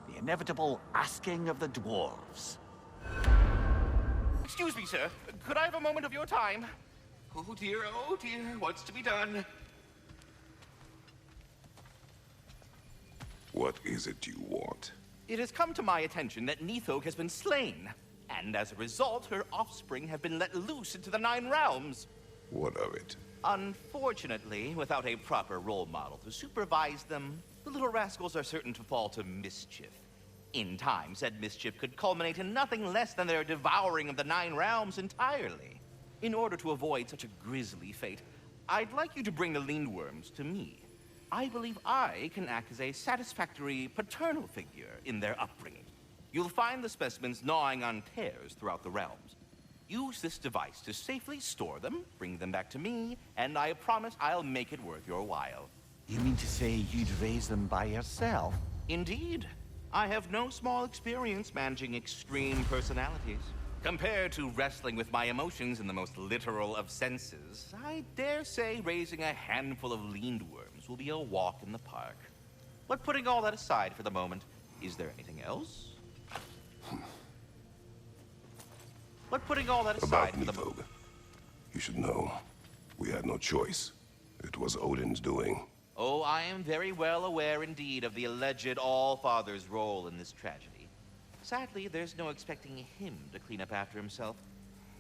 Speaker 1: the inevitable asking of the dwarves.
Speaker 10: Excuse me, sir. Could I have a moment of your time? Oh dear, what's to be done?
Speaker 3: What is it you want?
Speaker 10: It has come to my attention that Nithog has been slain, and as a result, her offspring have been let loose into the Nine Realms.
Speaker 3: What of it?
Speaker 10: Unfortunately, without a proper role model to supervise them, the little rascals are certain to fall to mischief. In time, said mischief could culminate in nothing less than their devouring of the Nine Realms entirely. In order to avoid such a grisly fate, I'd like you to bring the Lindworms to me. I believe I can act as a satisfactory paternal figure in their upbringing. You'll find the specimens gnawing on tears throughout the realms. Use this device to safely store them, bring them back to me, and I promise I'll make it worth your while.
Speaker 1: You mean to say you'd raise them by yourself?
Speaker 10: Indeed. I have no small experience managing extreme personalities. Compared to wrestling with my emotions in the most literal of senses, I dare say raising a handful of Lindworms will be a walk in the park. But putting all that aside for the moment, is there anything else? But putting all that aside for the moment...
Speaker 3: You should know, we had no choice. It was Odin's doing.
Speaker 10: Oh, I am very well aware indeed of the alleged All-Father's role in this tragedy. Sadly, there's no expecting him to clean up after himself.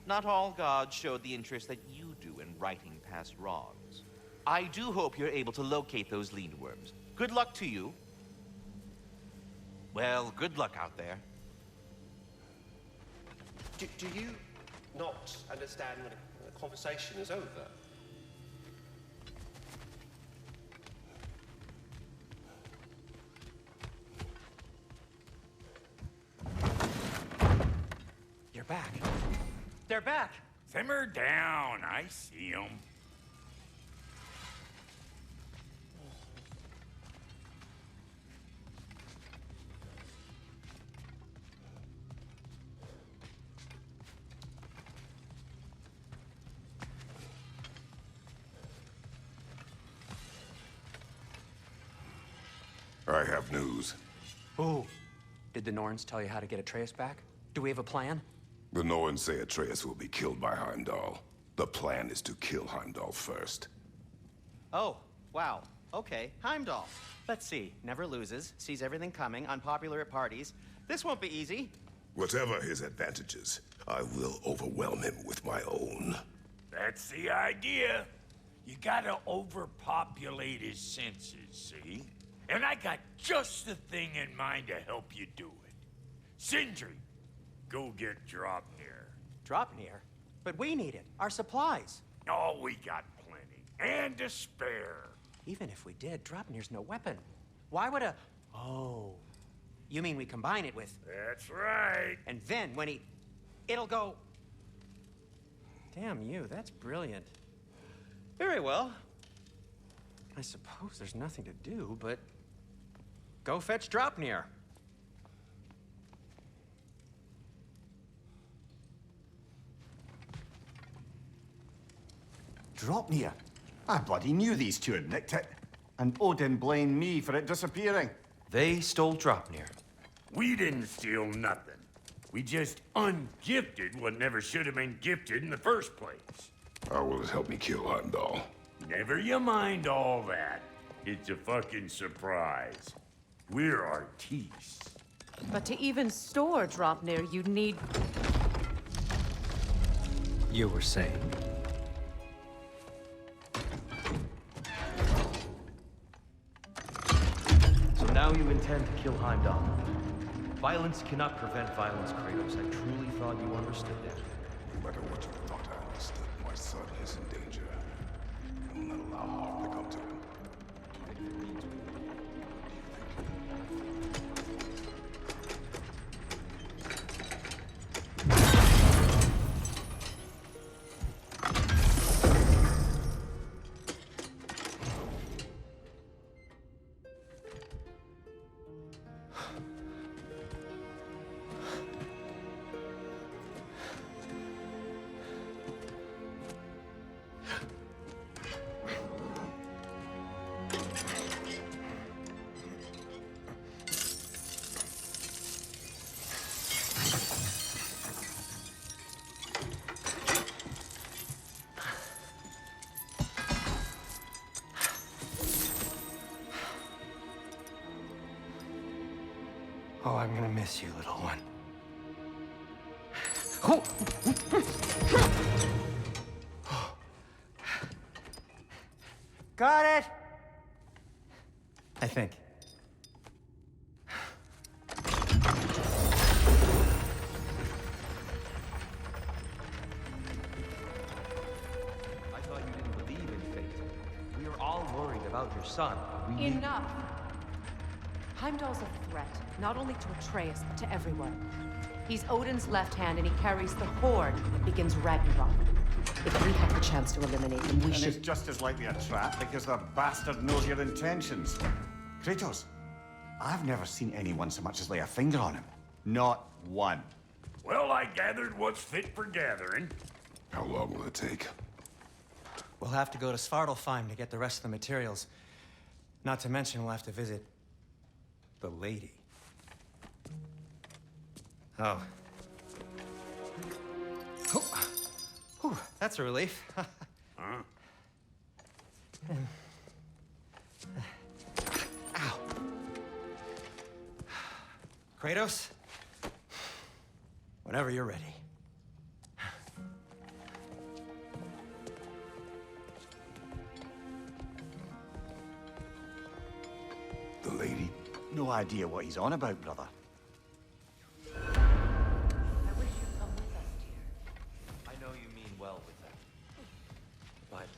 Speaker 10: Not all gods showed the interest that you do in righting past wrongs. I do hope you're able to locate those Lindworms. Good luck to you. Well, good luck out there.
Speaker 11: Do you not understand when the conversation is over?
Speaker 7: You're back. They're back.
Speaker 12: Simmer down. I see them.
Speaker 3: I have news.
Speaker 7: Oh. Did the Norns tell you how to get Atreus back? Do we have a plan?
Speaker 3: The Norns say Atreus will be killed by Heimdall. The plan is to kill Heimdall first.
Speaker 4: Oh, wow. Okay, Heimdall. Let's see. Never loses, sees everything coming, unpopular at parties. This won't be easy.
Speaker 3: Whatever his advantages, I will overwhelm him with my own.
Speaker 12: That's the idea. You gotta overpopulate his senses, see? And I got just the thing in mind to help you do it. Sindri, go get Dropnir.
Speaker 7: Dropnir? But we need it. Our supplies.
Speaker 12: Oh, we got plenty. And to spare.
Speaker 7: Even if we did, Dropnir's no weapon. Why would a... Oh. You mean we combine it with...
Speaker 12: That's right.
Speaker 7: And then when he... It'll go... Damn you, that's brilliant.
Speaker 4: Very well.
Speaker 7: I suppose there's nothing to do, but... Go fetch Dropnir.
Speaker 1: Dropnir? I bloody knew these two had nicked it. And Odin blamed me for it disappearing.
Speaker 11: They stole Dropnir.
Speaker 12: We didn't steal nothing. We just ungifted what never should have been gifted in the first place.
Speaker 3: How will it help me kill Heimdall?
Speaker 12: Never you mind all that. It's a fucking surprise. We're artistes.
Speaker 9: But to even store Dropnir, you'd need...
Speaker 11: You were saying? So now you intend to kill Heimdall. Violence cannot prevent violence, Kratos. I truly thought you understood that.
Speaker 3: No matter what you thought I understood, my son is in danger. I will not allow harm to come to him.
Speaker 11: Oh, I'm gonna miss you, little one.
Speaker 4: Got it! I think.
Speaker 11: I thought you didn't believe in fate. We were all worried about your son. We
Speaker 9: Enough! Heimdall's a threat, not only to Atreus, but to everyone. He's Odin's left hand, and he carries the horde that begins Ragnarok. If we have the chance to eliminate him, we should...
Speaker 1: it's just as likely a trap because the bastard knows your intentions. Kratos, I've never seen anyone so much as lay a finger on him. Not one.
Speaker 12: Well, I gathered what's fit for gathering.
Speaker 3: How long will it take?
Speaker 4: We'll have to go to Svartalfheim to get the rest of the materials. Not to mention we'll have to visit... the lady. Oh. Whew, that's a relief.
Speaker 12: Huh?
Speaker 4: Ow. Kratos? Whenever you're ready.
Speaker 3: The lady?
Speaker 1: No idea what he's on about, brother.
Speaker 2: I wish you'd come with us, dear.
Speaker 11: I know you mean well with them. But,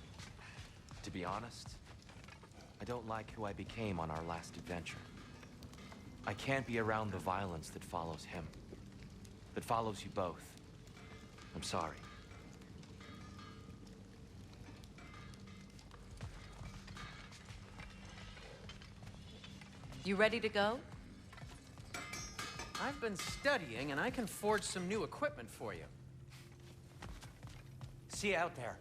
Speaker 11: to be honest, I don't like who I became on our last adventure. I can't be around the violence that follows him. That follows you both. I'm sorry.
Speaker 9: You ready to go?
Speaker 13: I've been studying, and I can forge some new equipment for you.
Speaker 4: See you out there.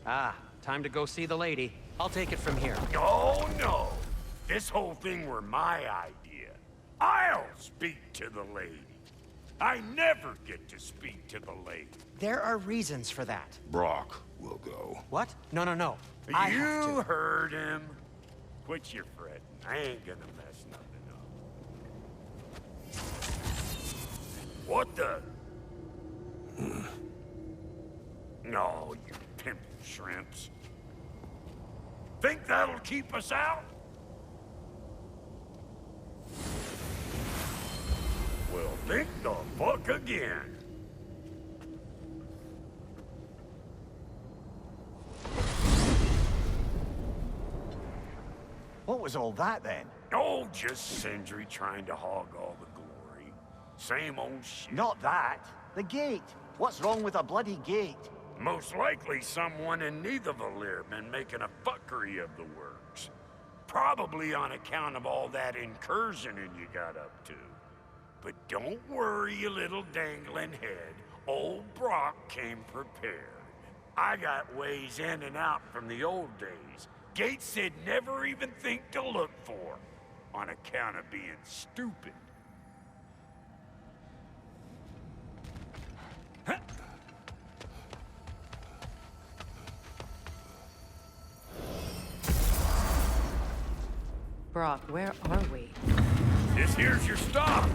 Speaker 13: Ah, time to go see the lady. I'll take it from here.
Speaker 12: Oh, no. This whole thing were my idea. I'll speak to the lady. I never get to speak to the lady.
Speaker 4: There are reasons for that.
Speaker 3: Brock will go.
Speaker 4: What? No.
Speaker 12: You heard him. Quit your fretting. I ain't gonna mess nothing up. What the? No, you pimple shrimps. Think that'll keep us out? Well, think the fuck again.
Speaker 1: What was all that then?
Speaker 12: Oh, just Sindri trying to hog all the glory. Same old shit.
Speaker 1: Not that. The gate. What's wrong with a bloody gate?
Speaker 12: Most likely someone in Nidavellir been making a fuckery of the works. Probably on account of all that incursioning you got up to. But don't worry, you little dangling head. Old Brock came prepared. I got ways in and out from the old days. Gates they'd never even think to look for, on account of being stupid.
Speaker 9: Brock, where are we?
Speaker 12: This here's your stop.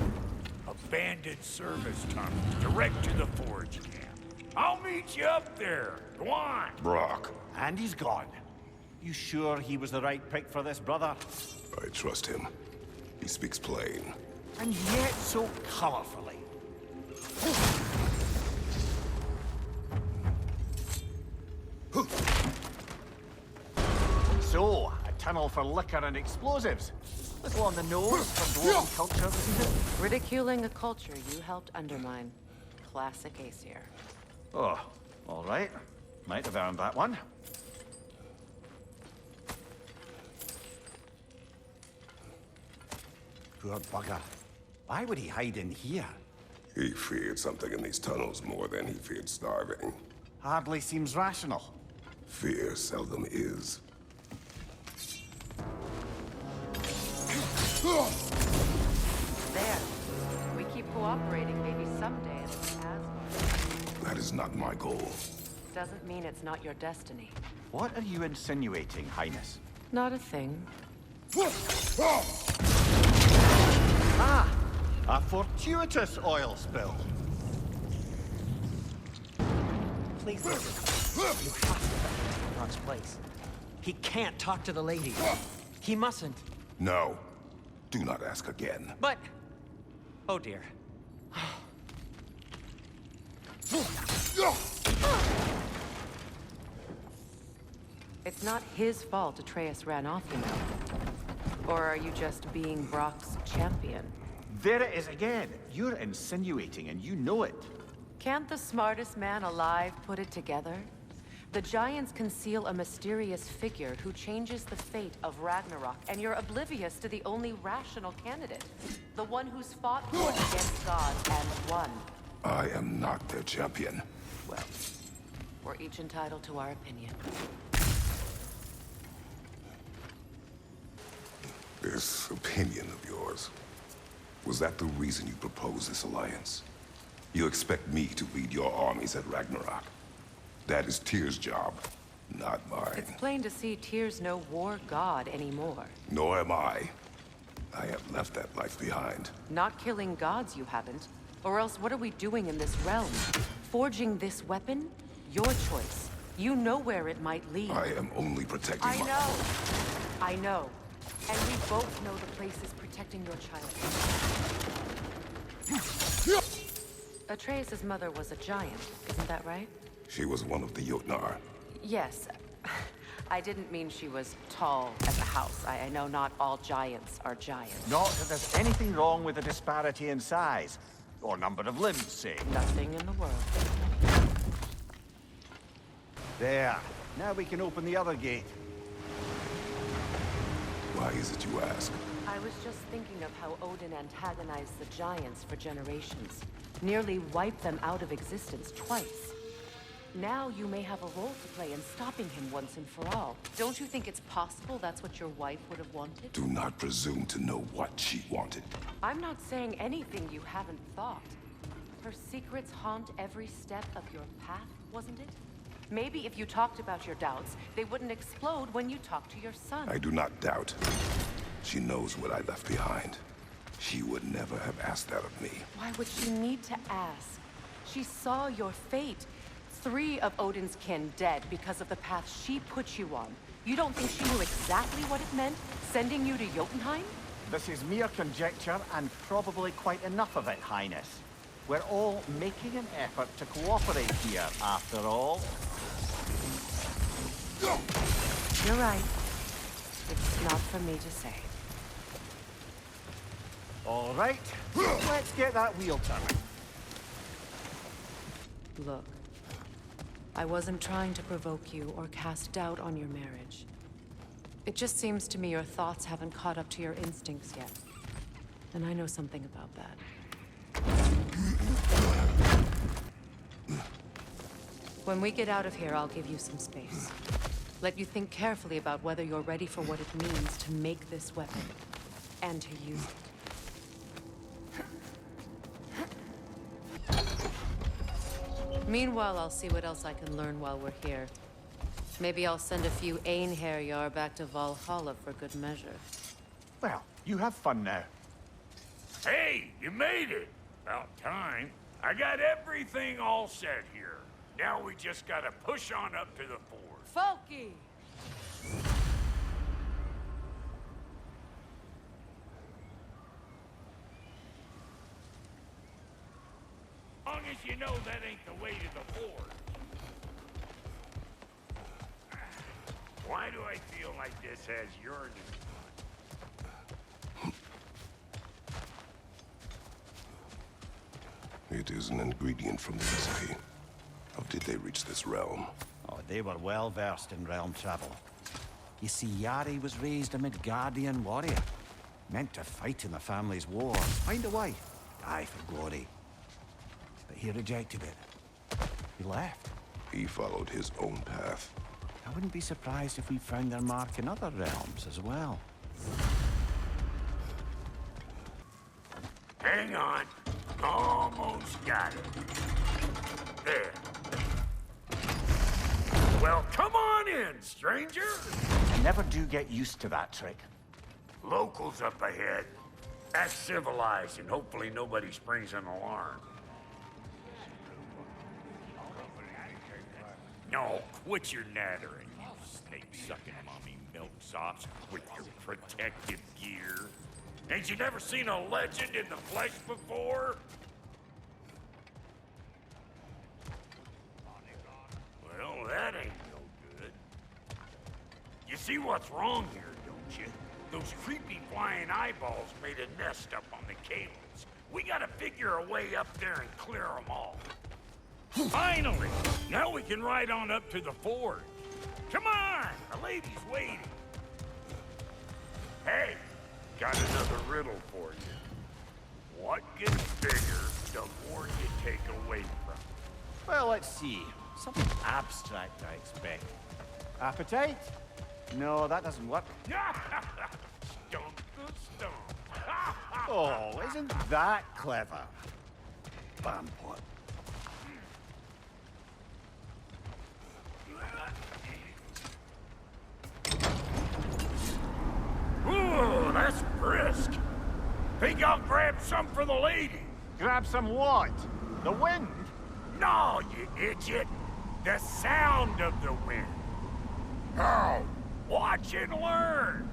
Speaker 12: Abandoned service tunnel, direct to the forge camp. I'll meet you up there. Go on.
Speaker 3: Brock.
Speaker 1: And he's gone. You sure he was the right pick for this, brother?
Speaker 3: I trust him. He speaks plain.
Speaker 1: And yet so colorfully. So, a tunnel for liquor and explosives. Little on the nose for dwarven culture, isn't it?
Speaker 9: Ridiculing a culture you helped undermine. Classic Aesir.
Speaker 1: Oh, all right. Might have earned that one. Poor bugger. Why would he hide in here?
Speaker 3: He feared something in these tunnels more than he feared starving.
Speaker 1: Hardly seems rational.
Speaker 3: Fear seldom is.
Speaker 9: There. We keep cooperating, maybe someday it'll be as
Speaker 3: That is not my goal.
Speaker 9: Doesn't mean it's not your destiny.
Speaker 1: What are you insinuating, Highness?
Speaker 9: Not a thing.
Speaker 1: Ah! A fortuitous oil spill.
Speaker 13: Please listen. You have to put him in Brock's place. He can't talk to the lady. He mustn't.
Speaker 3: No. Do not ask again.
Speaker 13: But... Oh dear.
Speaker 9: It's not his fault Atreus ran off, you know. Or are you just being Brock's champion?
Speaker 1: There it is again. You're insinuating and you know it.
Speaker 9: Can't the smartest man alive put it together? The Giants conceal a mysterious figure who changes the fate of Ragnarok, and you're oblivious to the only rational candidate. The one who's fought war against gods and won.
Speaker 3: I am not their champion.
Speaker 9: Well, we're each entitled to our opinion.
Speaker 3: This opinion of yours, was that the reason you proposed this alliance? You expect me to lead your armies at Ragnarok? That is Tyr's job, not mine.
Speaker 9: It's plain to see Tyr's no war god anymore.
Speaker 3: Nor am I. I have left that life behind.
Speaker 9: Not killing gods, you haven't. Or else what are we doing in this realm? Forging this weapon? Your choice. You know where it might lead.
Speaker 3: I am only protecting
Speaker 9: I know. And we both know the place is protecting your child. Atreus' mother was a giant, isn't that right?
Speaker 3: She was one of the Jotnar.
Speaker 9: Yes. I didn't mean she was tall as a house. I know not all giants are giants.
Speaker 1: Not that there's anything wrong with the disparity in size. Or number of limbs, say.
Speaker 9: Nothing in the world.
Speaker 1: There. Now we can open the other gate.
Speaker 3: Why is it you ask?
Speaker 9: I was just thinking of how Odin antagonized the giants for generations. Nearly wiped them out of existence twice. Now you may have a role to play in stopping him once and for all. Don't you think it's possible that's what your wife would have wanted?
Speaker 3: Do not presume to know what she wanted.
Speaker 9: I'm not saying anything you haven't thought. Her secrets haunt every step of your path, wasn't it? Maybe if you talked about your doubts, they wouldn't explode when you talked to your son.
Speaker 3: I do not doubt. She knows what I left behind. She would never have asked that of me.
Speaker 9: Why would she need to ask? She saw your fate. 3 of Odin's kin dead because of the path she put you on. You don't think she knew exactly what it meant, sending you to Jotunheim?
Speaker 1: This is mere conjecture, and probably quite enough of it, Highness. We're all making an effort to cooperate here, after all.
Speaker 9: You're right. It's not for me to say.
Speaker 1: All right, let's get that wheel turning.
Speaker 9: Look, I wasn't trying to provoke you or cast doubt on your marriage. It just seems to me your thoughts haven't caught up to your instincts yet. And I know something about that. When we get out of here, I'll give you some space. Let you think carefully about whether you're ready for what it means to make this weapon. And to use it. Meanwhile, I'll see what else I can learn while we're here. Maybe I'll send a few Einherjar back to Valhalla for good measure.
Speaker 1: Well, you have fun now.
Speaker 12: Hey, you made it! About time. I got everything all set here. Now we just gotta push on up to the fort.
Speaker 9: Folky!
Speaker 12: As long as you know that ain't the way to the fort. Why do I feel like this has your name?
Speaker 3: It is an ingredient from the recipe. How did they reach this realm?
Speaker 1: Oh, they were well versed in realm travel. You see, Yari was raised a Midgardian warrior. Meant to fight in the family's wars, find a wife, die for glory. But he rejected it. He left.
Speaker 3: He followed his own path.
Speaker 1: I wouldn't be surprised if we found their mark in other realms as well.
Speaker 12: Hang on. Almost got it. There. Well, come on in, stranger.
Speaker 1: I never do get used to that trick.
Speaker 12: Locals up ahead. Act civilized, and hopefully nobody springs an alarm. No, quit your nattering, you snake-sucking mommy milksops with your protective gear. Ain't you never seen a legend in the flesh before? Well, that ain't no good. You see what's wrong here, don't you? Those creepy flying eyeballs made a nest up on the cables. We gotta figure a way up there and clear them all. Finally! Now we can ride on up to the forge. Come on! The lady's waiting. Hey, got another riddle for you. What gets bigger the more you take away from it?
Speaker 1: Well, let's see. Something abstract, I expect. Appetite? No, that doesn't work.
Speaker 12: Stump the stump.
Speaker 1: Oh, isn't that clever? Bam pot.
Speaker 12: Ooh, that's brisk. Think I'll grab some for the lady.
Speaker 1: Grab some what? The wind?
Speaker 12: No, you idiot. The sound of the wind. How? Watch and learn.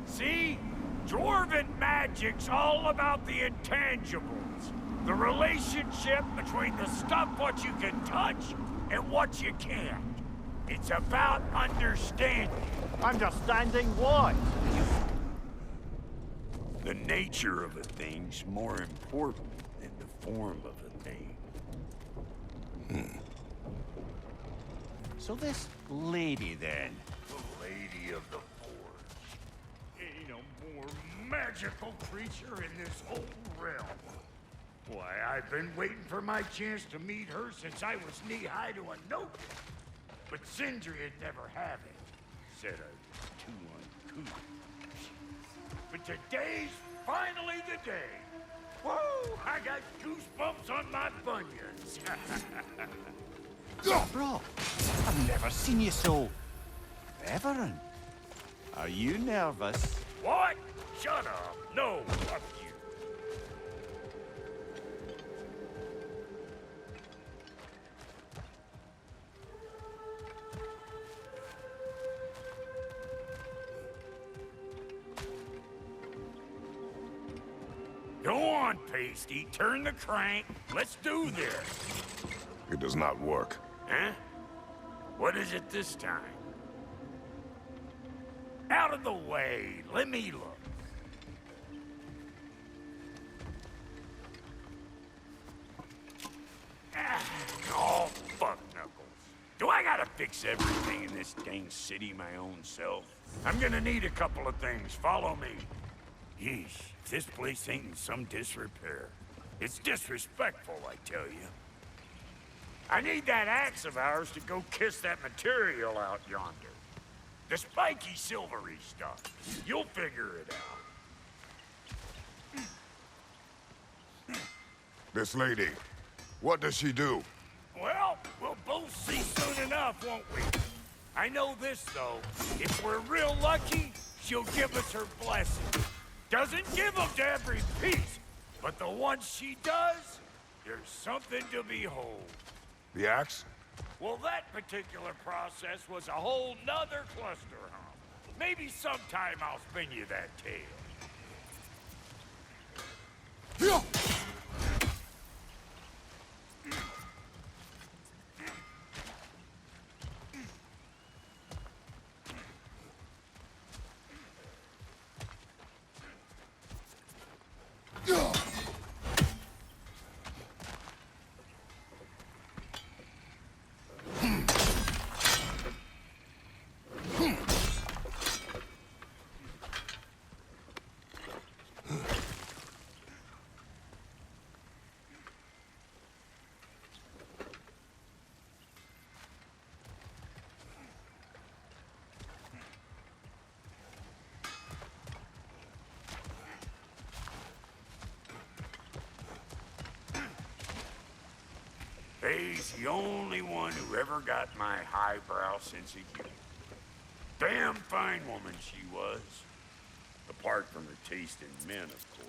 Speaker 12: See? Dwarven magic's all about the intangibles. The relationship between the stuff what you can touch and what you can't. It's about understanding.
Speaker 1: Understanding what?
Speaker 12: The nature of a thing's more important than the form of a thing.
Speaker 1: So this lady, then?
Speaker 12: The Lady of the Forge. Ain't a more magical creature in this whole realm. Why, I've been waiting for my chance to meet her since I was knee-high to a note. But Sindri'd never have it. Said I was too uncouth. But today's finally the day. Whoa! I got goosebumps on my bunions.
Speaker 1: Bro, I've never seen you so... reverent. Are you nervous?
Speaker 12: What? Shut up. No, fuck you. Go on, Pasty. Turn the crank. Let's do this.
Speaker 3: It does not work.
Speaker 12: Huh? What is it this time? Out of the way. Let me look. Oh, fuck Knuckles. Do I gotta fix everything in this dang city my own self? I'm gonna need a couple of things. Follow me. Yeesh, if this place ain't in some disrepair. It's disrespectful, I tell you. I need that axe of ours to go kiss that material out yonder. The spiky silvery stuff. You'll figure it out.
Speaker 3: This lady, what does she do?
Speaker 12: Well, we'll both see soon enough, won't we? I know this, though. If we're real lucky, she'll give us her blessing. Doesn't give them to every piece, but the ones she does, there's something to behold.
Speaker 3: The axe?
Speaker 12: Well, that particular process was a whole nother cluster hump. Maybe sometime I'll spin you that tale. Faye's the only one who ever got my highbrow sense of humor. Damn fine woman she was. Apart from her taste in men, of course.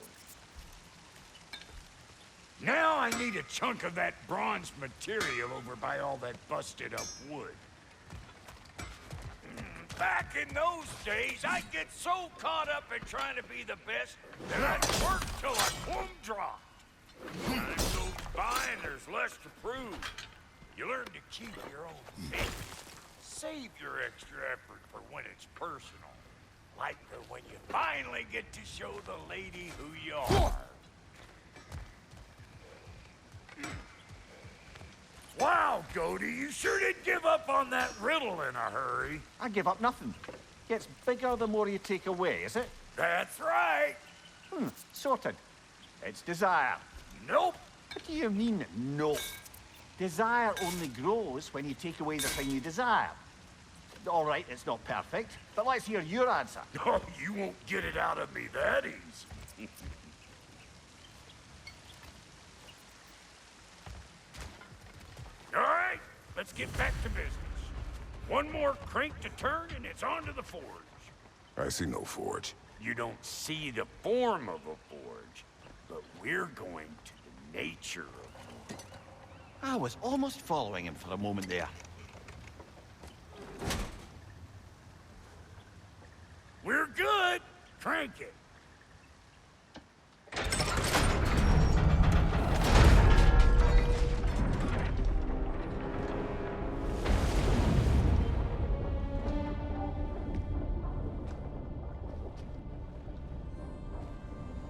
Speaker 12: Now I need a chunk of that bronze material over by all that busted up wood. Back in those days, I'd get so caught up in trying to be the best that I'd work till I plumb dropped. Time goes by and there's less to prove. You learn to keep your own faith. Save your extra effort for when it's personal. Like for when you finally get to show the lady who you are. Wow, Goldie, you sure did give up on that riddle in a hurry.
Speaker 1: I give up nothing. Gets bigger the more you take away, is it?
Speaker 12: That's right.
Speaker 1: Sorted. It's desire.
Speaker 12: Nope.
Speaker 1: What do you mean, no? Desire only grows when you take away the thing you desire. All right, it's not perfect, but let's hear your answer.
Speaker 12: Oh, you won't get it out of me that easy. All right, let's get back to business. One more crank to turn and it's on to the forge.
Speaker 3: I see no forge.
Speaker 12: You don't see the form of a forge, but we're going to the nature of one.
Speaker 1: I was almost following him for a moment there.
Speaker 12: We're good. Crank it.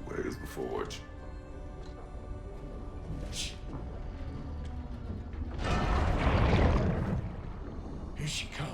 Speaker 3: Where's the forge?
Speaker 12: Here she comes.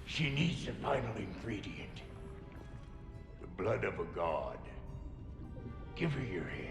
Speaker 12: She needs the final ingredient. The blood of a god. Give her your hand.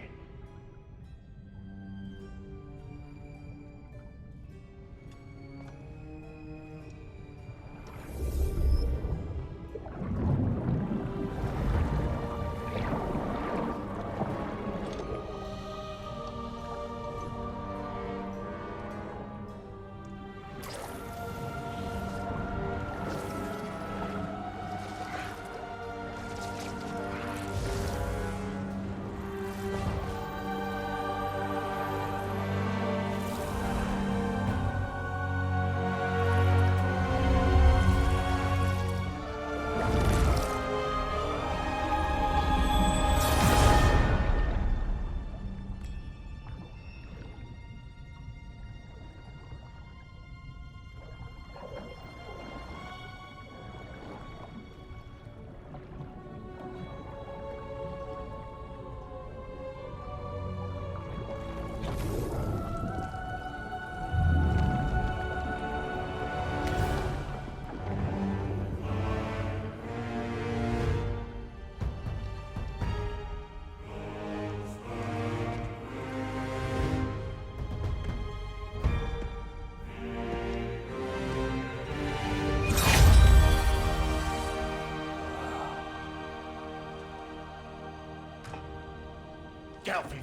Speaker 12: Alfie,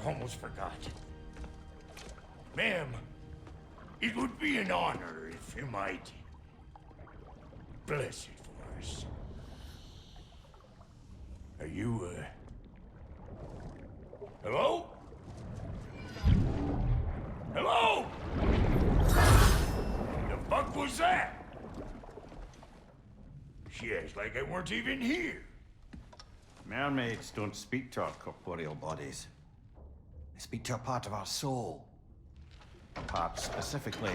Speaker 12: almost forgot. Ma'am, it would be an honor if you might bless it for us. Are you, Hello? Hello? The fuck was that? She acts like I weren't even here.
Speaker 1: Mermaids don't speak to our corporeal bodies. They speak to a part of our soul. A part specifically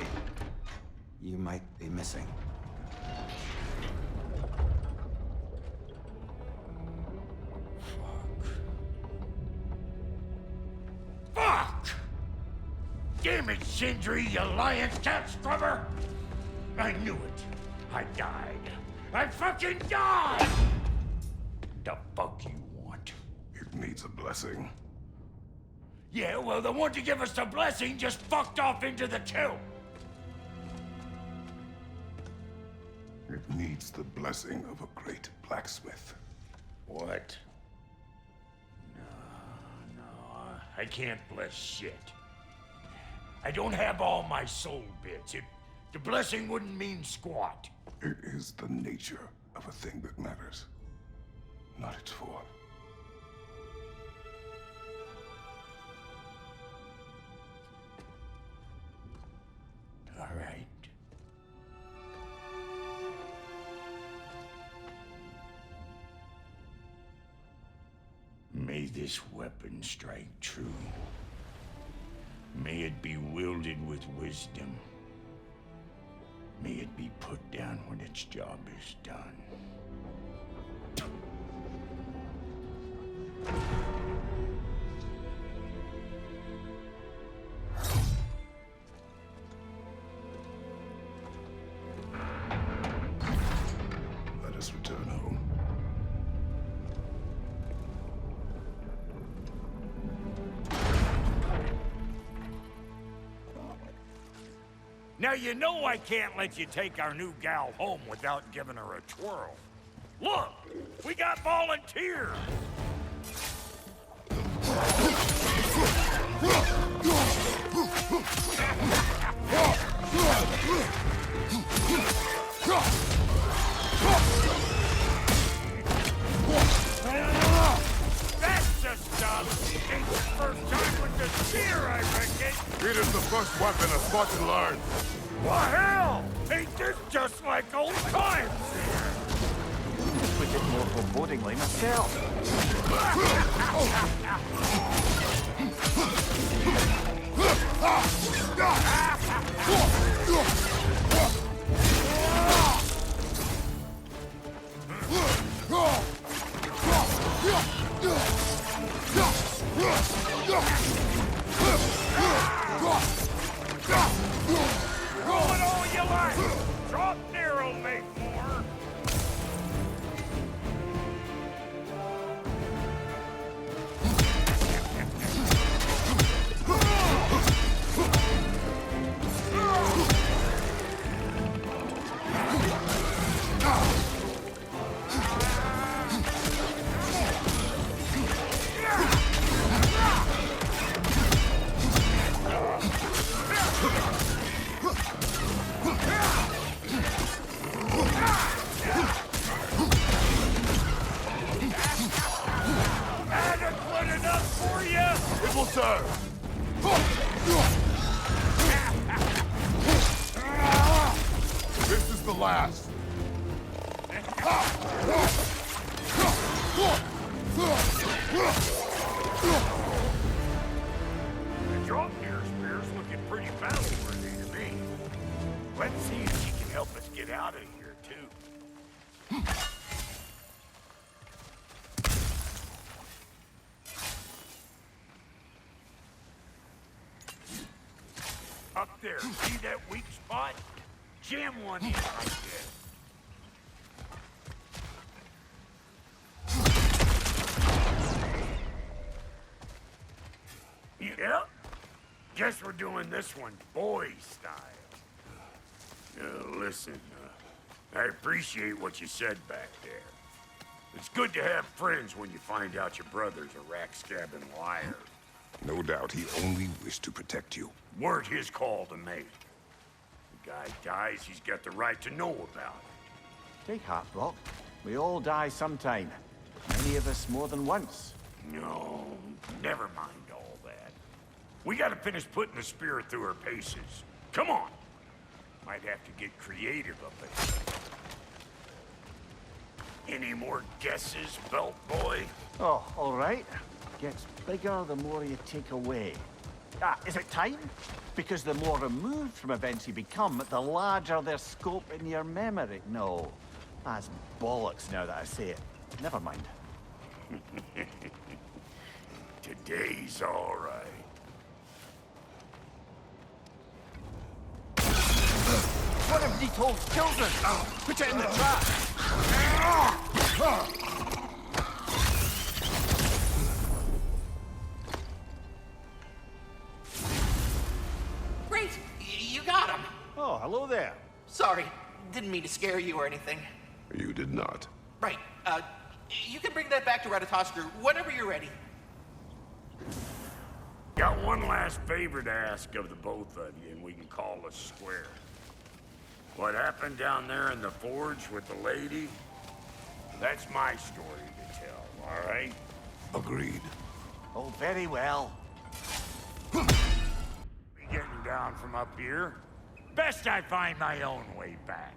Speaker 1: you might be missing.
Speaker 12: Fuck! Damn it, Sindri, you lion cat scrubber! I knew it. I died. I fucking died! The fuck you want?
Speaker 3: It needs a blessing.
Speaker 12: Yeah, well, the one to give us the blessing just fucked off into the tomb.
Speaker 3: It needs the blessing of a great blacksmith.
Speaker 12: What? No, I can't bless shit. I don't have all my soul bits. The blessing wouldn't mean squat.
Speaker 3: It is the nature of a thing that matters, not its form.
Speaker 12: All right. May this weapon strike true. May it be wielded with wisdom. May it be put down when its job is done.
Speaker 3: Let us return home.
Speaker 12: Now you know I can't let you take our new gal home without giving her a twirl. Look, we got volunteers. That's the stuff. Ain't the first time with the spear, I reckon.
Speaker 3: It is the first weapon a Spartan learned.
Speaker 12: Well, hell! Ain't this just like old times here?
Speaker 1: Put it more forebodingly myself.
Speaker 12: Roll it all you like! Drop near'll make more! Adequate enough for you?
Speaker 3: It will serve. This is the last.
Speaker 12: The drop near spear's looking pretty battle-worthy to me. Let's see if she can help us get out of here, too. Up there, see that weak spot? Jam one in right there. Yep. Guess we're doing this one boy style. Listen, I appreciate what you said back there. It's good to have friends when you find out your brother's a rack-scabbing liar.
Speaker 3: No doubt he only wished to protect you.
Speaker 12: Weren't his call to make. The guy dies, he's got the right to know about it.
Speaker 1: Take heart, Brock. We all die sometime. Many of us more than once.
Speaker 12: No, never mind all that. We gotta finish putting the spirit through her paces. Come on! Might have to get creative up there. Any more guesses, Belt Boy?
Speaker 1: Oh, all right. Gets bigger the more you take away. Is it time? Because the more removed from events you become, the larger their scope in your memory. No, that's bollocks now that I say it. Never mind.
Speaker 12: Today's all right.
Speaker 1: What have you told children? Put it in the trap!
Speaker 10: Great! You got him!
Speaker 1: Oh, hello there.
Speaker 10: Sorry, didn't mean to scare you or anything.
Speaker 3: You did not.
Speaker 10: Right, you can bring that back to Ratatoskr whenever you're ready.
Speaker 12: Got one last favor to ask of the both of you, and we can call us square. What happened down there in the forge with the lady? That's my story to tell, all right?
Speaker 3: Agreed.
Speaker 1: Oh, very well.
Speaker 12: Be getting down from up here. Best I find my own way back.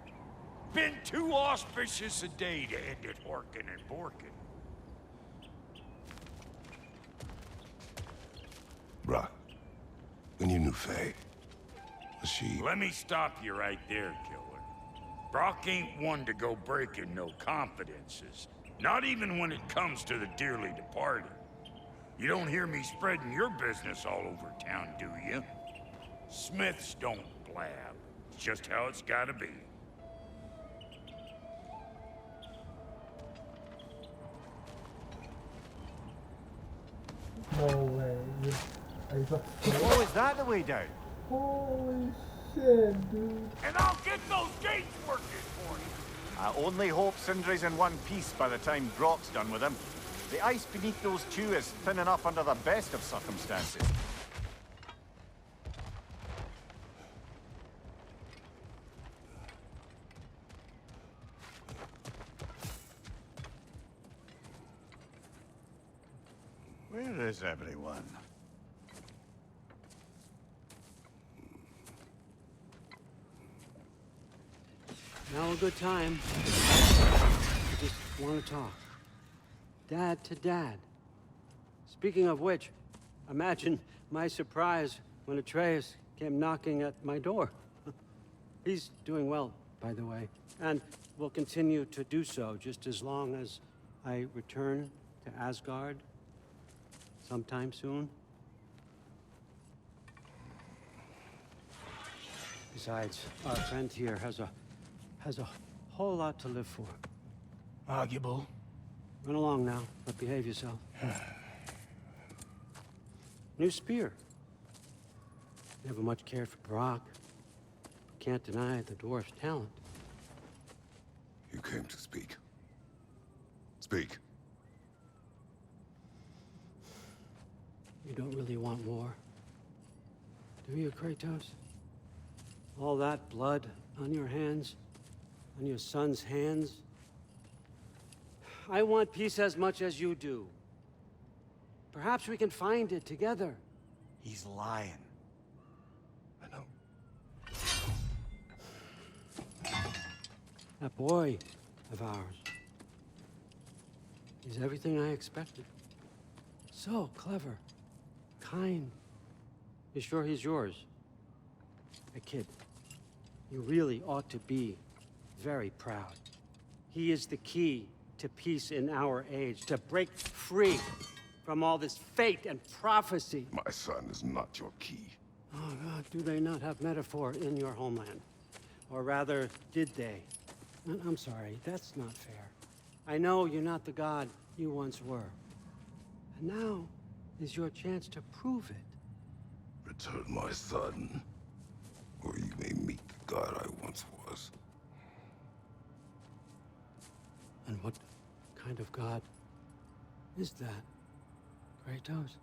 Speaker 12: Been too auspicious a day to end it horkin' and borkin'.
Speaker 3: Bruh, when you knew Faye, was she...
Speaker 12: Let me stop you right there, killer. Brock ain't one to go breaking no confidences. Not even when it comes to the dearly departed. You don't hear me spreading your business all over town, do you? Smiths don't blab. It's just how it's gotta be.
Speaker 14: No way.
Speaker 1: Oh, is that the way down?
Speaker 14: Holy shit, dude.
Speaker 12: And I'll get those gates working for you.
Speaker 1: I only hope Sindri's in one piece by the time Brock's done with him. The ice beneath those two is thin enough under the best of circumstances. Where is everyone?
Speaker 13: Now a good time. I just want to talk. Dad to dad. Speaking of which, imagine my surprise when Atreus came knocking at my door. He's doing well, by the way, and will continue to do so just as long as I return to Asgard sometime soon. Besides, our friend here has a whole lot to live for.
Speaker 12: Arguable.
Speaker 13: Run along now, but behave yourself. New spear. Never much cared for Brock. Can't deny the dwarf's talent.
Speaker 3: You came to speak. Speak.
Speaker 13: You don't really want war, do you, Kratos? All that blood on your hands, on your son's hands. I want peace as much as you do. Perhaps we can find it together.
Speaker 1: He's lying.
Speaker 3: I know.
Speaker 13: That boy of ours. He's everything I expected. So clever. Kind. You sure he's yours? A kid. You really ought to be very proud. He is the key to peace in our age, to break free from all this fate and prophecy.
Speaker 3: My son is not your key.
Speaker 13: Oh, God, do they not have metaphor in your homeland? Or rather, did they? I'm sorry, that's not fair. I know you're not the god you once were. And now is your chance to prove it.
Speaker 3: Return my son, or you may meet the god I once was.
Speaker 13: And what kind of god is that, Kratos?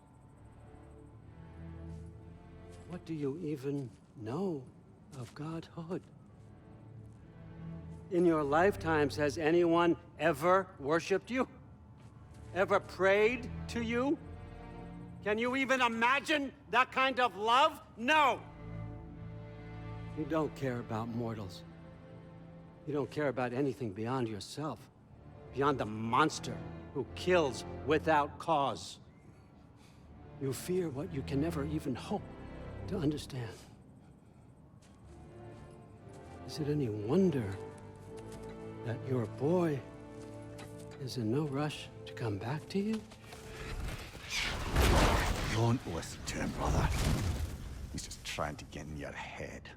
Speaker 13: What do you even know of godhood? In your lifetimes, has anyone ever worshipped you? ever prayed to you? Can you even imagine that kind of love? No! You don't care about mortals. You don't care about anything beyond yourself. Beyond the monster who kills without cause. You fear what you can never even hope to understand. Is it any wonder that your boy is in no rush to come back to you?
Speaker 1: Don't listen to him, brother. He's just trying to get in your head.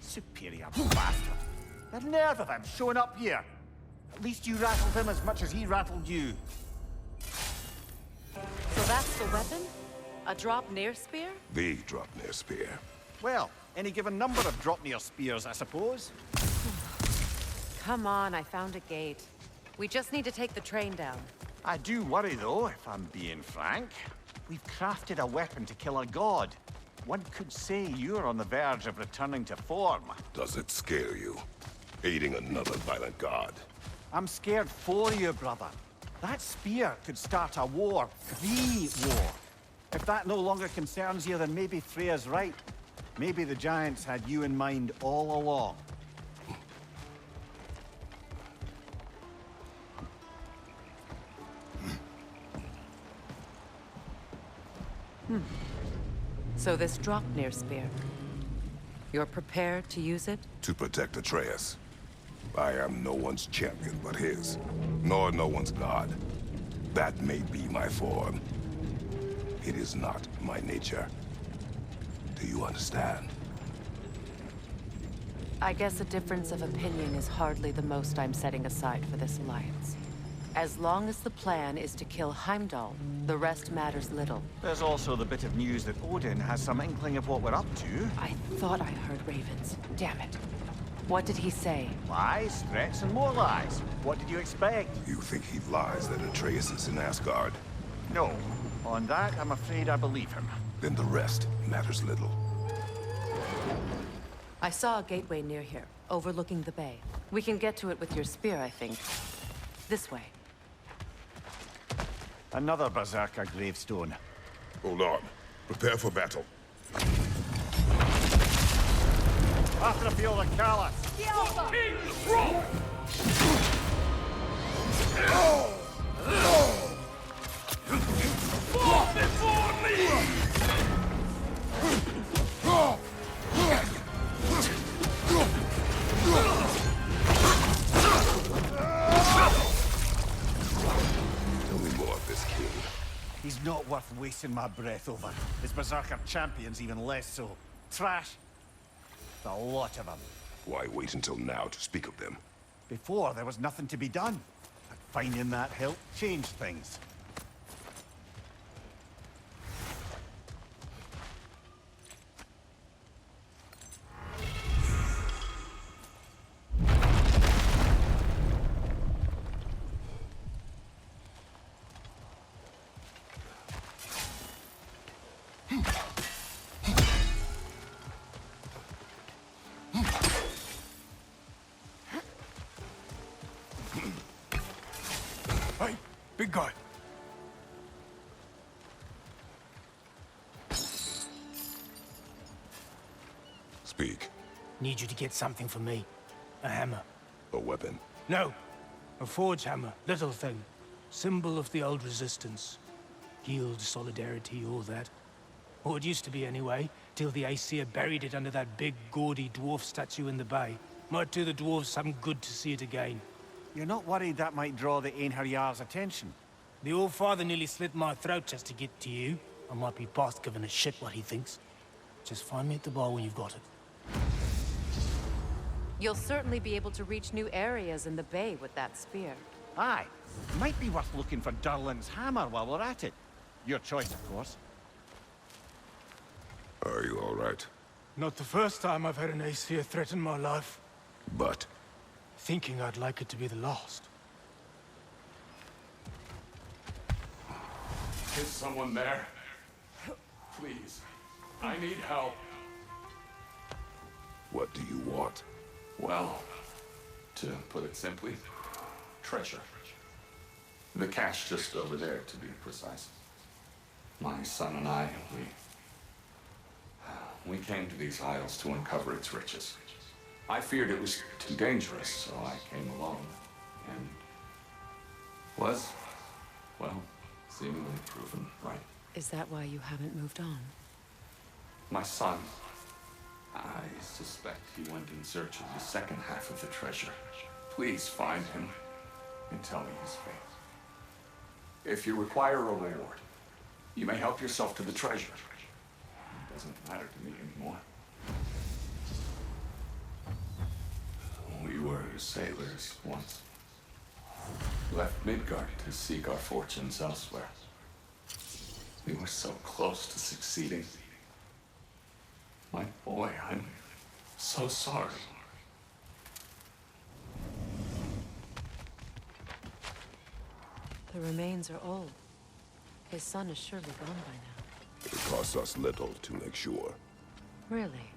Speaker 1: Superior bastard. The nerve of him showing up here. At least you rattled him as much as he rattled you.
Speaker 2: So that's the weapon? A drop-near spear?
Speaker 3: The drop-near spear.
Speaker 1: Well, any given number of drop-near spears, I suppose.
Speaker 2: Come on, I found a gate. We just need to take the train down.
Speaker 1: I do worry, though, if I'm being frank. We've crafted a weapon to kill a god. One could say you're on the verge of returning to form.
Speaker 3: Does it scare you? Aiding another violent god?
Speaker 1: I'm scared for you, brother. That spear could start a war. The war. If that no longer concerns you, then maybe Freya's right. Maybe the Giants had you in mind all along.
Speaker 2: So this drop-near spear, you're prepared to use it?
Speaker 3: To protect Atreus. I am no one's champion but his, nor no one's god. That may be my form. It is not my nature. Do you understand?
Speaker 2: I guess a difference of opinion is hardly the most I'm setting aside for this alliance. As long as the plan is to kill Heimdall, the rest matters little.
Speaker 1: There's also the bit of news that Odin has some inkling of what we're up to.
Speaker 2: I thought I heard ravens. Damn it. What did he say?
Speaker 1: Lies, threats, and more lies. What did you expect?
Speaker 3: You think he lies that Atreus is in Asgard?
Speaker 1: No. On that, I'm afraid I believe him.
Speaker 3: Then the rest matters little.
Speaker 2: I saw a gateway near here, overlooking the bay. We can get to it with your spear, I think. This way.
Speaker 1: Another Berserker gravestone.
Speaker 3: Hold on. Prepare for battle.
Speaker 1: After the field of Callus.
Speaker 12: Fall before me!
Speaker 3: Tell me more of this king.
Speaker 1: He's not worth wasting my breath over. His Berserker champions even less so. Trash. A lot of them.
Speaker 3: Why wait until now to speak of them?
Speaker 1: Before, there was nothing to be done. But finding that help changed things.
Speaker 12: Hey, big guy.
Speaker 3: Speak.
Speaker 15: Need you to get something for me. A hammer.
Speaker 3: A weapon.
Speaker 15: No. A forge hammer. Little thing. Symbol of the old resistance. Guild, solidarity, all that. Or it used to be anyway, till the Aesir buried it under that big, gaudy dwarf statue in the bay. Might do the dwarves some good to see it again.
Speaker 1: You're not worried that might draw the Einherjar's attention?
Speaker 15: The old father nearly slit my throat just to get to you. I might be past giving a shit what he thinks. Just find me at the bar when you've got it.
Speaker 2: You'll certainly be able to reach new areas in the bay with that spear.
Speaker 1: Aye. Might be worth looking for Durlin's hammer while we're at it. Your choice, of course.
Speaker 3: Are you all right?
Speaker 15: Not the first time I've had an Aesir threaten my life.
Speaker 3: But?
Speaker 15: Thinking I'd like it to be the last.
Speaker 16: Is someone there? Please. I need help.
Speaker 3: What do you want?
Speaker 16: Well, To put it simply, treasure. The cache just over there, to be precise. My son and I, we came to these isles to uncover its riches. I feared it was too dangerous, so I came alone. And was, well, seemingly proven right.
Speaker 9: Is that why you haven't moved on?
Speaker 16: My son, I suspect he went in search of the second half of the treasure. Please find him and tell me his fate. If you require a reward, you may help yourself to the treasure. It doesn't matter to me anymore. We were sailors once. Left Midgard to seek our fortunes elsewhere. We were so close to succeeding. My boy, I'm so sorry.
Speaker 9: The remains are old. His son is surely gone by now.
Speaker 3: It costs us little to make sure.
Speaker 9: Really?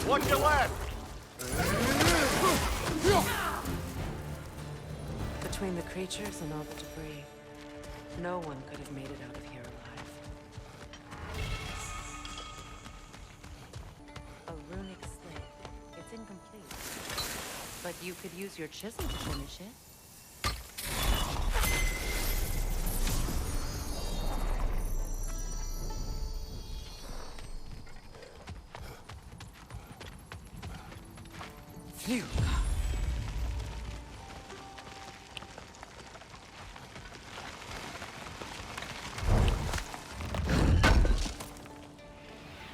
Speaker 1: Watch your left!
Speaker 9: Between the creatures and all the debris, no one could have made it out of here alive. A runic slate. It's incomplete. But you could use your chisel to finish it.
Speaker 1: Phew.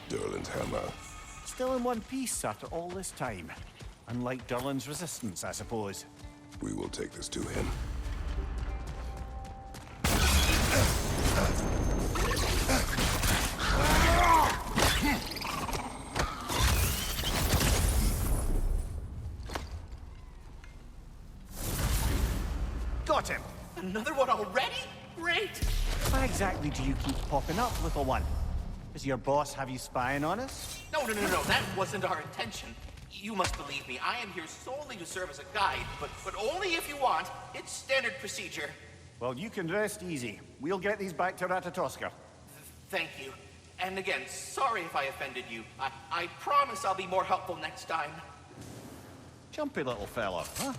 Speaker 3: Durlin's hammer.
Speaker 1: Still in one piece after all this time. Unlike Durlin's resistance, I suppose.
Speaker 3: We will take this to him.
Speaker 1: Got him!
Speaker 10: Another one already? Great!
Speaker 1: Why exactly do you keep popping up, little one? Does your boss have you spying on us?
Speaker 10: No, that wasn't our intention. You must believe me, I am here solely to serve as a guide, but only if you want. It's standard procedure.
Speaker 1: Well, you can rest easy. We'll get these back to Ratatoska.
Speaker 10: Thank you. And again, sorry if I offended you. I promise I'll be more helpful next time.
Speaker 1: Jumpy little fella, huh?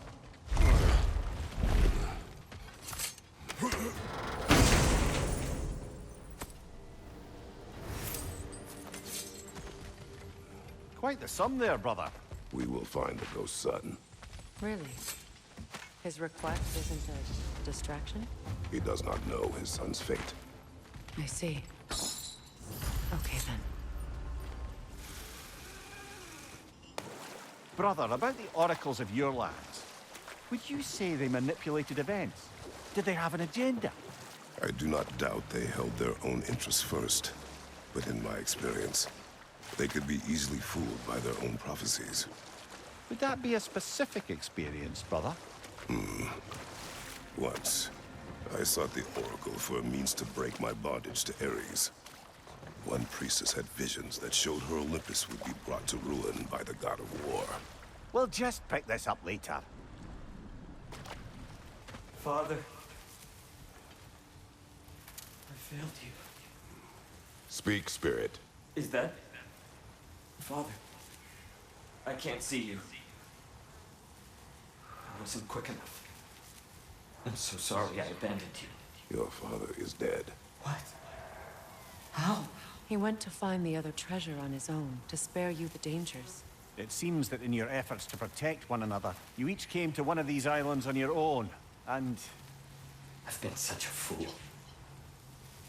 Speaker 1: Quite the sum there, brother.
Speaker 3: We will find the ghost son.
Speaker 9: Really? His request isn't a distraction?
Speaker 3: He does not know his son's fate.
Speaker 9: I see. Okay, then.
Speaker 1: Brother, about the oracles of your lands, would you say they manipulated events? Did they have an agenda?
Speaker 3: I do not doubt they held their own interests first. But in my experience, they could be easily fooled by their own prophecies.
Speaker 1: Would that be a specific experience, brother?
Speaker 3: Once, I sought the Oracle for a means to break my bondage to Ares. One priestess had visions that showed her Olympus would be brought to ruin by the god of war.
Speaker 1: We'll just pick this up later.
Speaker 7: Father, I failed you.
Speaker 3: Speak, spirit.
Speaker 7: Is that... Father, I can't see you. I wasn't quick enough. I'm so sorry I abandoned you.
Speaker 3: Your father is dead.
Speaker 7: What? How?
Speaker 9: He went to find the other treasure on his own, to spare you the dangers.
Speaker 1: It seems that in your efforts to protect one another, you each came to one of these islands on your own, and...
Speaker 7: I've been such a fool.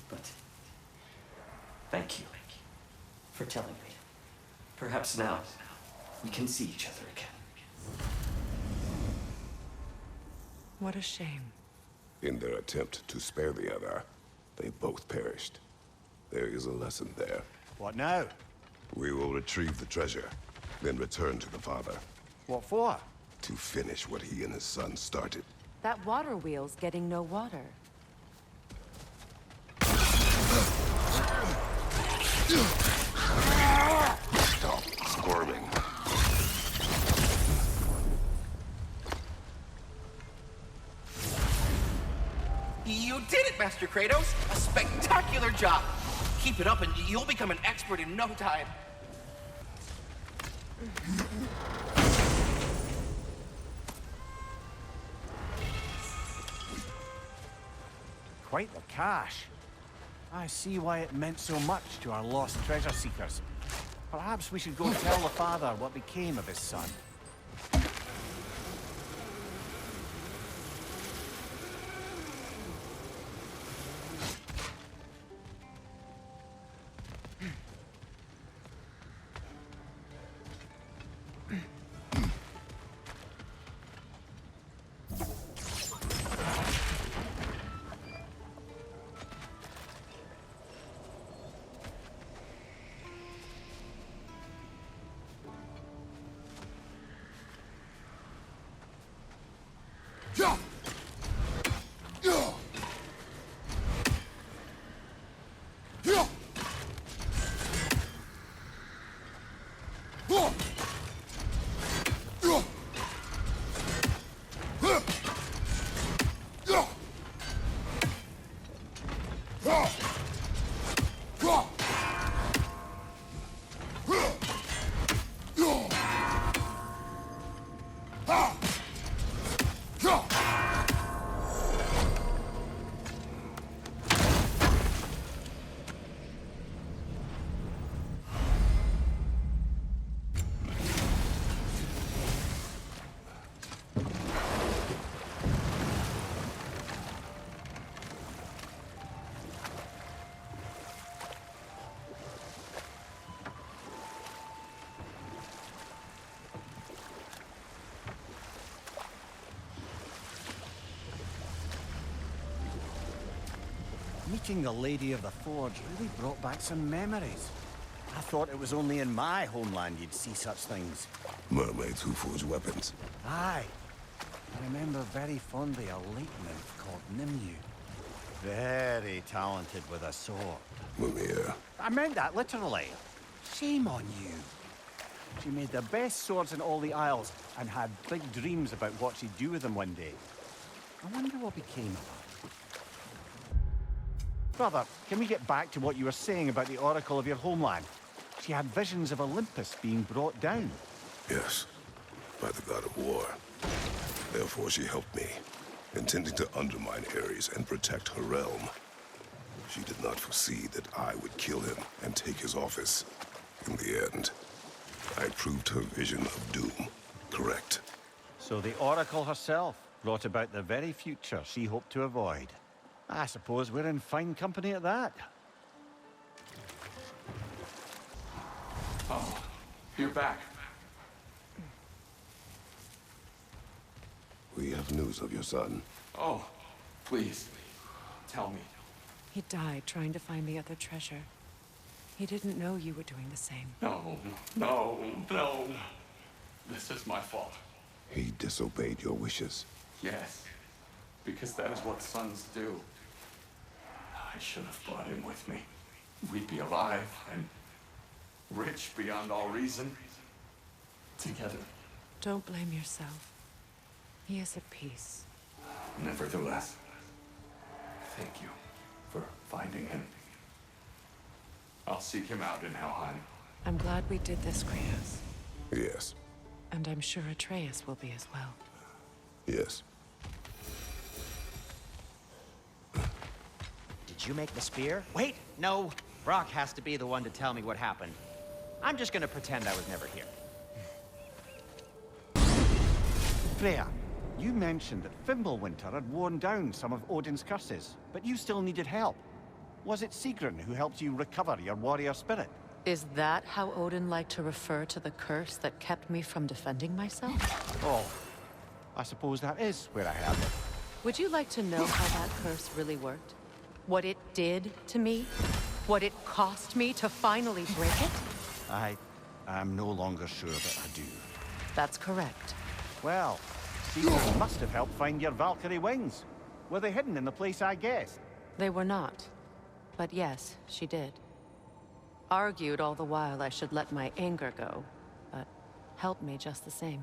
Speaker 7: But... thank you for telling me. Perhaps now, we can see each other again.
Speaker 9: What a shame.
Speaker 3: In their attempt to spare the other, they both perished. There is a lesson there.
Speaker 1: What now?
Speaker 3: We will retrieve the treasure, then return to the father.
Speaker 1: What for?
Speaker 3: To finish what he and his son started.
Speaker 9: That water wheel's getting no water.
Speaker 3: Stop squirming.
Speaker 10: You did it, Master Kratos! A spectacular job! Keep it up and you'll become an expert in no time.
Speaker 1: Quite the cache. I see why it meant so much to our lost treasure seekers. Perhaps we should go tell the father what became of his son. Meeting the Lady of the Forge really brought back some memories. I thought it was only in my homeland you'd see such things.
Speaker 3: Mermaids who forge weapons.
Speaker 1: Aye. I remember very fondly a lake nymph called Nimue. Very talented with a sword.
Speaker 3: Mimir.
Speaker 1: I meant that literally. Shame on you. She made the best swords in all the Isles and had big dreams about what she'd do with them one day. I wonder what became of her. Brother, can we get back to what you were saying about the oracle of your homeland? She had visions of Olympus being brought down.
Speaker 3: Yes, by the god of war. Therefore she helped me, intending to undermine Ares and protect her realm. She did not foresee that I would kill him and take his office. In the end, I proved her vision of doom correct.
Speaker 1: So the oracle herself brought about the very future she hoped to avoid. I suppose we're in fine company at that.
Speaker 16: Oh, you're back.
Speaker 3: We have news of your son.
Speaker 16: Oh, please, tell me.
Speaker 9: He died trying to find the other treasure. He didn't know you were doing the same.
Speaker 16: No, no, no. This is my fault.
Speaker 3: He disobeyed your wishes.
Speaker 16: Yes, because that is what sons do. I should have brought him with me. We'd be alive and rich beyond all reason. Together.
Speaker 9: Don't blame yourself. He is at peace.
Speaker 16: Nevertheless, thank you for finding him. I'll seek him out in Helheim.
Speaker 9: I'm glad we did this, Kratos.
Speaker 3: Yes.
Speaker 9: And I'm sure Atreus will be as well.
Speaker 3: Yes.
Speaker 4: Did you make the spear? Wait, no. Brock has to be the one to tell me what happened. I'm just gonna pretend I was never here.
Speaker 1: Freya, you mentioned that Fimbulwinter had worn down some of Odin's curses, but you still needed help. Was it Sigrun who helped you recover your warrior spirit?
Speaker 9: Is that how Odin liked to refer to the curse that kept me from defending myself?
Speaker 1: Oh, I suppose that is where I have it.
Speaker 9: Would you like to know how that curse really worked? What it did to me? What it cost me to finally break it?
Speaker 1: I'm no longer sure that I do.
Speaker 9: That's correct.
Speaker 1: Well, Sigrun must have helped find your Valkyrie wings. Were they hidden in the place I guessed?
Speaker 9: They were not. But yes, she did. Argued all the while I should let my anger go, but helped me just the same.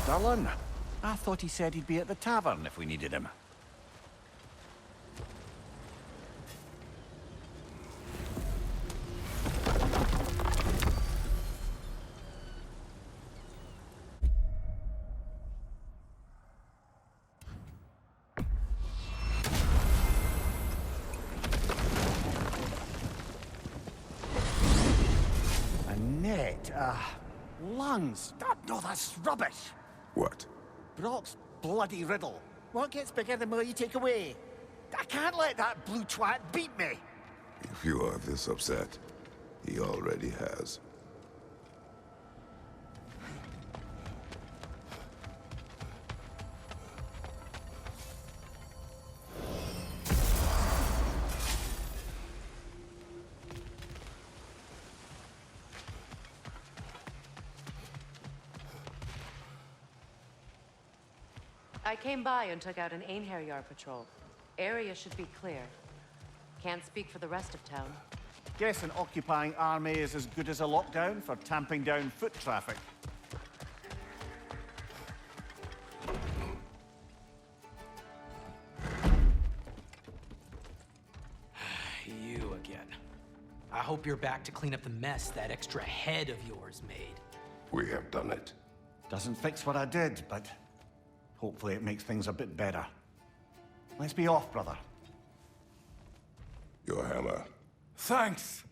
Speaker 1: Darlin, I thought he said he'd be at the tavern if we needed him. A net, lungs. No, that's rubbish.
Speaker 3: What?
Speaker 1: Brock's bloody riddle. What gets bigger the more you take away? I can't let that blue twat beat me.
Speaker 3: If you are this upset, he already has.
Speaker 9: I came by and took out an Einherjar patrol. Area should be clear. Can't speak for the rest of town.
Speaker 1: Guess an occupying army is as good as a lockdown for tamping down foot traffic.
Speaker 17: You again. I hope you're back to clean up the mess that extra head of yours made.
Speaker 3: We have done it.
Speaker 1: Doesn't fix what I did, but hopefully it makes things a bit better. Let's be off, brother.
Speaker 3: Your hammer.
Speaker 15: Thanks.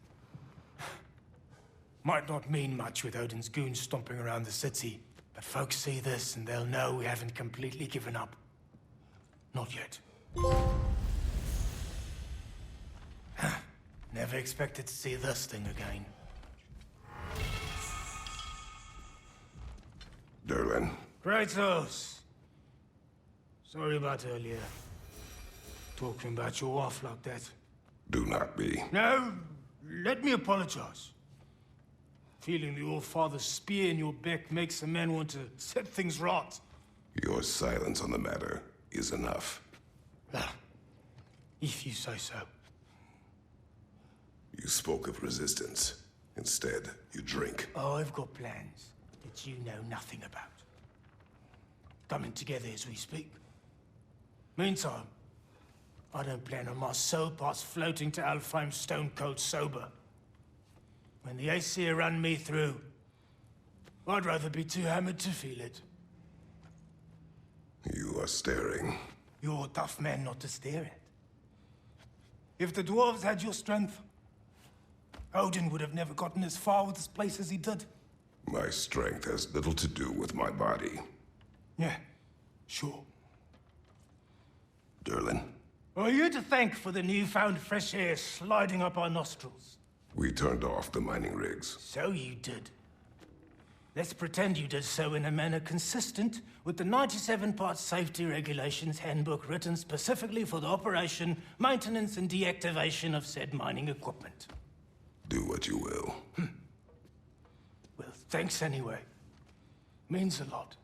Speaker 15: Might not mean much with Odin's goons stomping around the city, but folks see this and they'll know we haven't completely given up. Not yet. Never expected to see this thing again.
Speaker 3: Derlin.
Speaker 15: Kratos! Sorry about earlier. Talking about your wife like that.
Speaker 3: Do not be.
Speaker 15: No, let me apologize. Feeling the All-Father's spear in your back makes a man want to set things right.
Speaker 3: Your silence on the matter is enough.
Speaker 15: If you say so.
Speaker 3: You spoke of resistance. Instead, you drink.
Speaker 15: Oh, I've got plans that you know nothing about. Coming together as we speak. Meantime, I don't plan on my soul parts floating to Alfheim stone cold sober. When the Aesir run me through, I'd rather be too hammered to feel it.
Speaker 3: You are staring.
Speaker 15: You're a tough man not to stare at. If the dwarves had your strength, Odin would have never gotten as far with this place as he did.
Speaker 3: My strength has little to do with my body.
Speaker 15: Yeah, sure.
Speaker 3: Derlin.
Speaker 15: Are you to thank for the newfound fresh air sliding up our nostrils?
Speaker 3: We turned off the mining rigs.
Speaker 15: So you did. Let's pretend you did so in a manner consistent with the 97-part safety regulations handbook written specifically for the operation, maintenance, and deactivation of said mining equipment.
Speaker 3: Do what you will.
Speaker 15: Well, thanks anyway. Means a lot.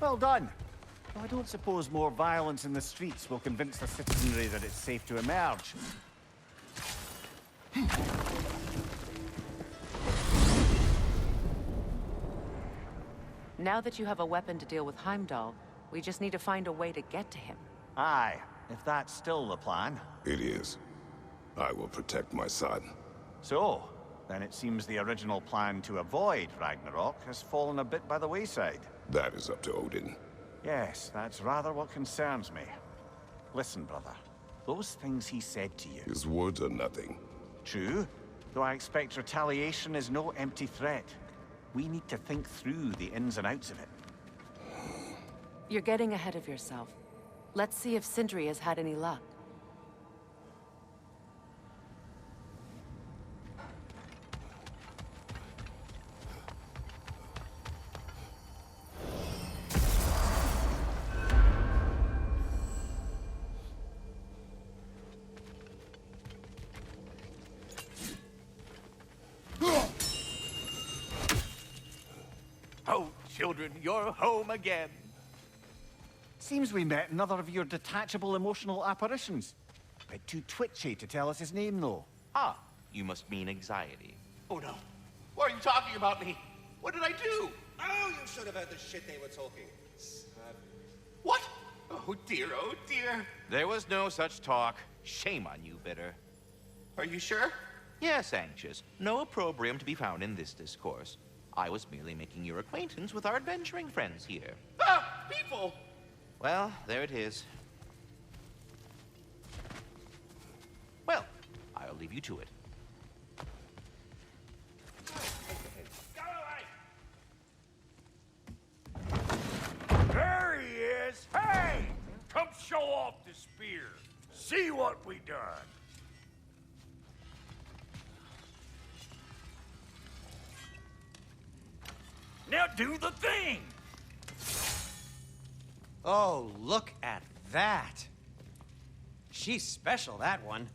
Speaker 1: Well done. I don't suppose more violence in the streets will convince the citizenry that it's safe to emerge.
Speaker 9: Now that you have a weapon to deal with Heimdall, we just need to find a way to get to him.
Speaker 1: Aye, if that's still the plan.
Speaker 3: It is. I will protect my son.
Speaker 1: So, then it seems the original plan to avoid Ragnarok has fallen a bit by the wayside.
Speaker 3: That is up to Odin.
Speaker 1: Yes, that's rather what concerns me. Listen, brother. Those things he said to you...
Speaker 3: His words are nothing.
Speaker 1: True, though I expect retaliation is no empty threat. We need to think through the ins and outs of it.
Speaker 9: You're getting ahead of yourself. Let's see if Sindri has had any luck.
Speaker 10: children, you're home again.
Speaker 1: Seems we met another of your detachable emotional apparitions. Bit too twitchy to tell us his name, though.
Speaker 10: Ah, you must mean anxiety. Oh no. Why are you talking about me? What did I do?
Speaker 18: Oh, you should have heard the shit they were talking.
Speaker 10: What? Oh dear, oh dear. There was no such talk. Shame on you, Bitter. Are you sure? Yes, Anxious. No opprobrium to be found in this discourse. I was merely making your acquaintance with our adventuring friends here. Ah! People! Well, there it is. Well, I'll leave you to it.
Speaker 12: There he is! Hey! Come show off the spear. See what we done. Now do the thing!
Speaker 19: Oh, look at that. She's special, that one.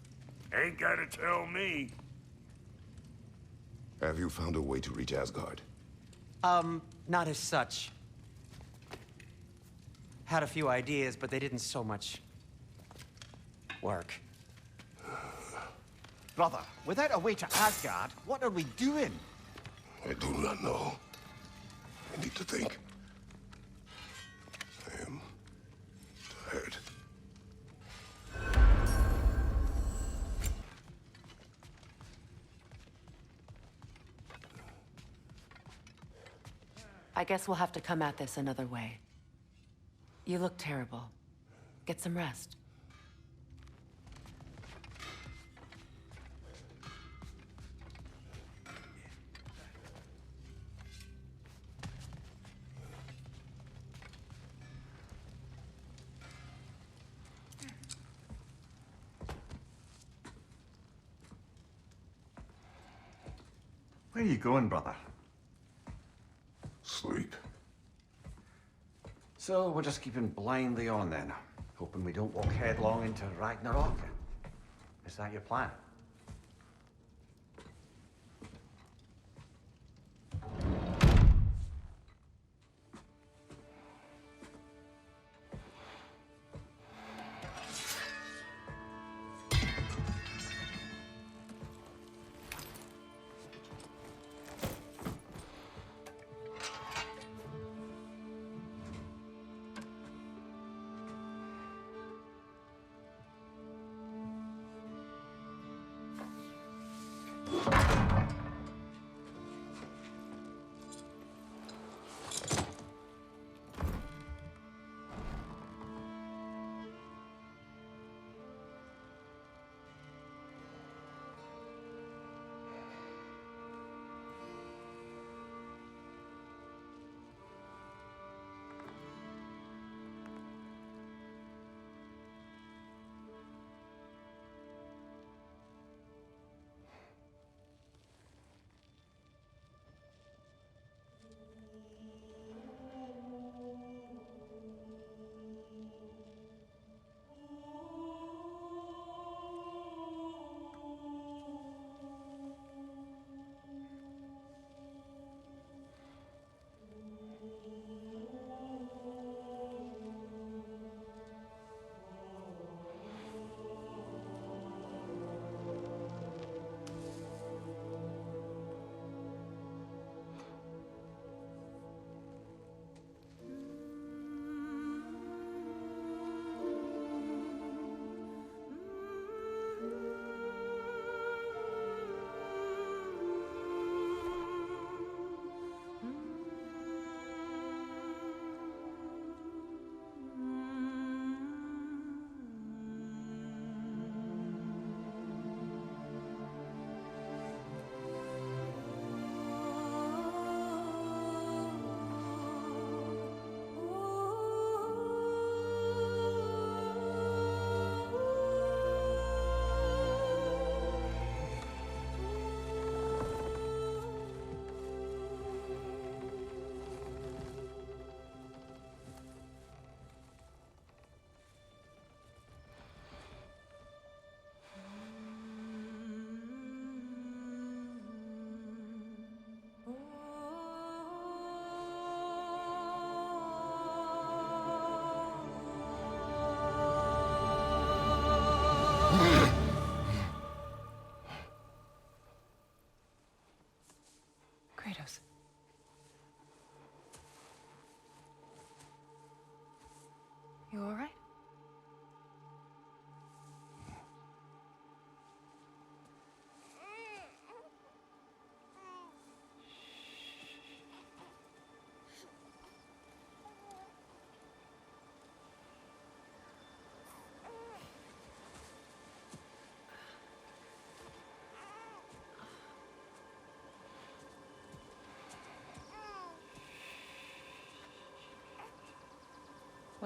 Speaker 12: Ain't gotta tell me.
Speaker 3: Have you found a way to reach Asgard?
Speaker 19: Not as such. Had a few ideas, but they didn't so much work.
Speaker 1: Brother, without a way to Asgard, what are we doing?
Speaker 3: I do not know. I need to think. I am tired.
Speaker 9: I guess we'll have to come at this another way. You look terrible. Get some rest.
Speaker 1: Where are you going, brother?
Speaker 3: Sleep.
Speaker 1: So we're just keeping blindly on then, hoping we don't walk headlong into Ragnarok. Is that your plan?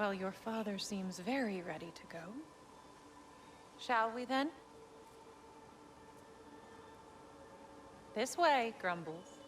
Speaker 2: Well, your father seems very ready to go. Shall we then? This way, Grumbles.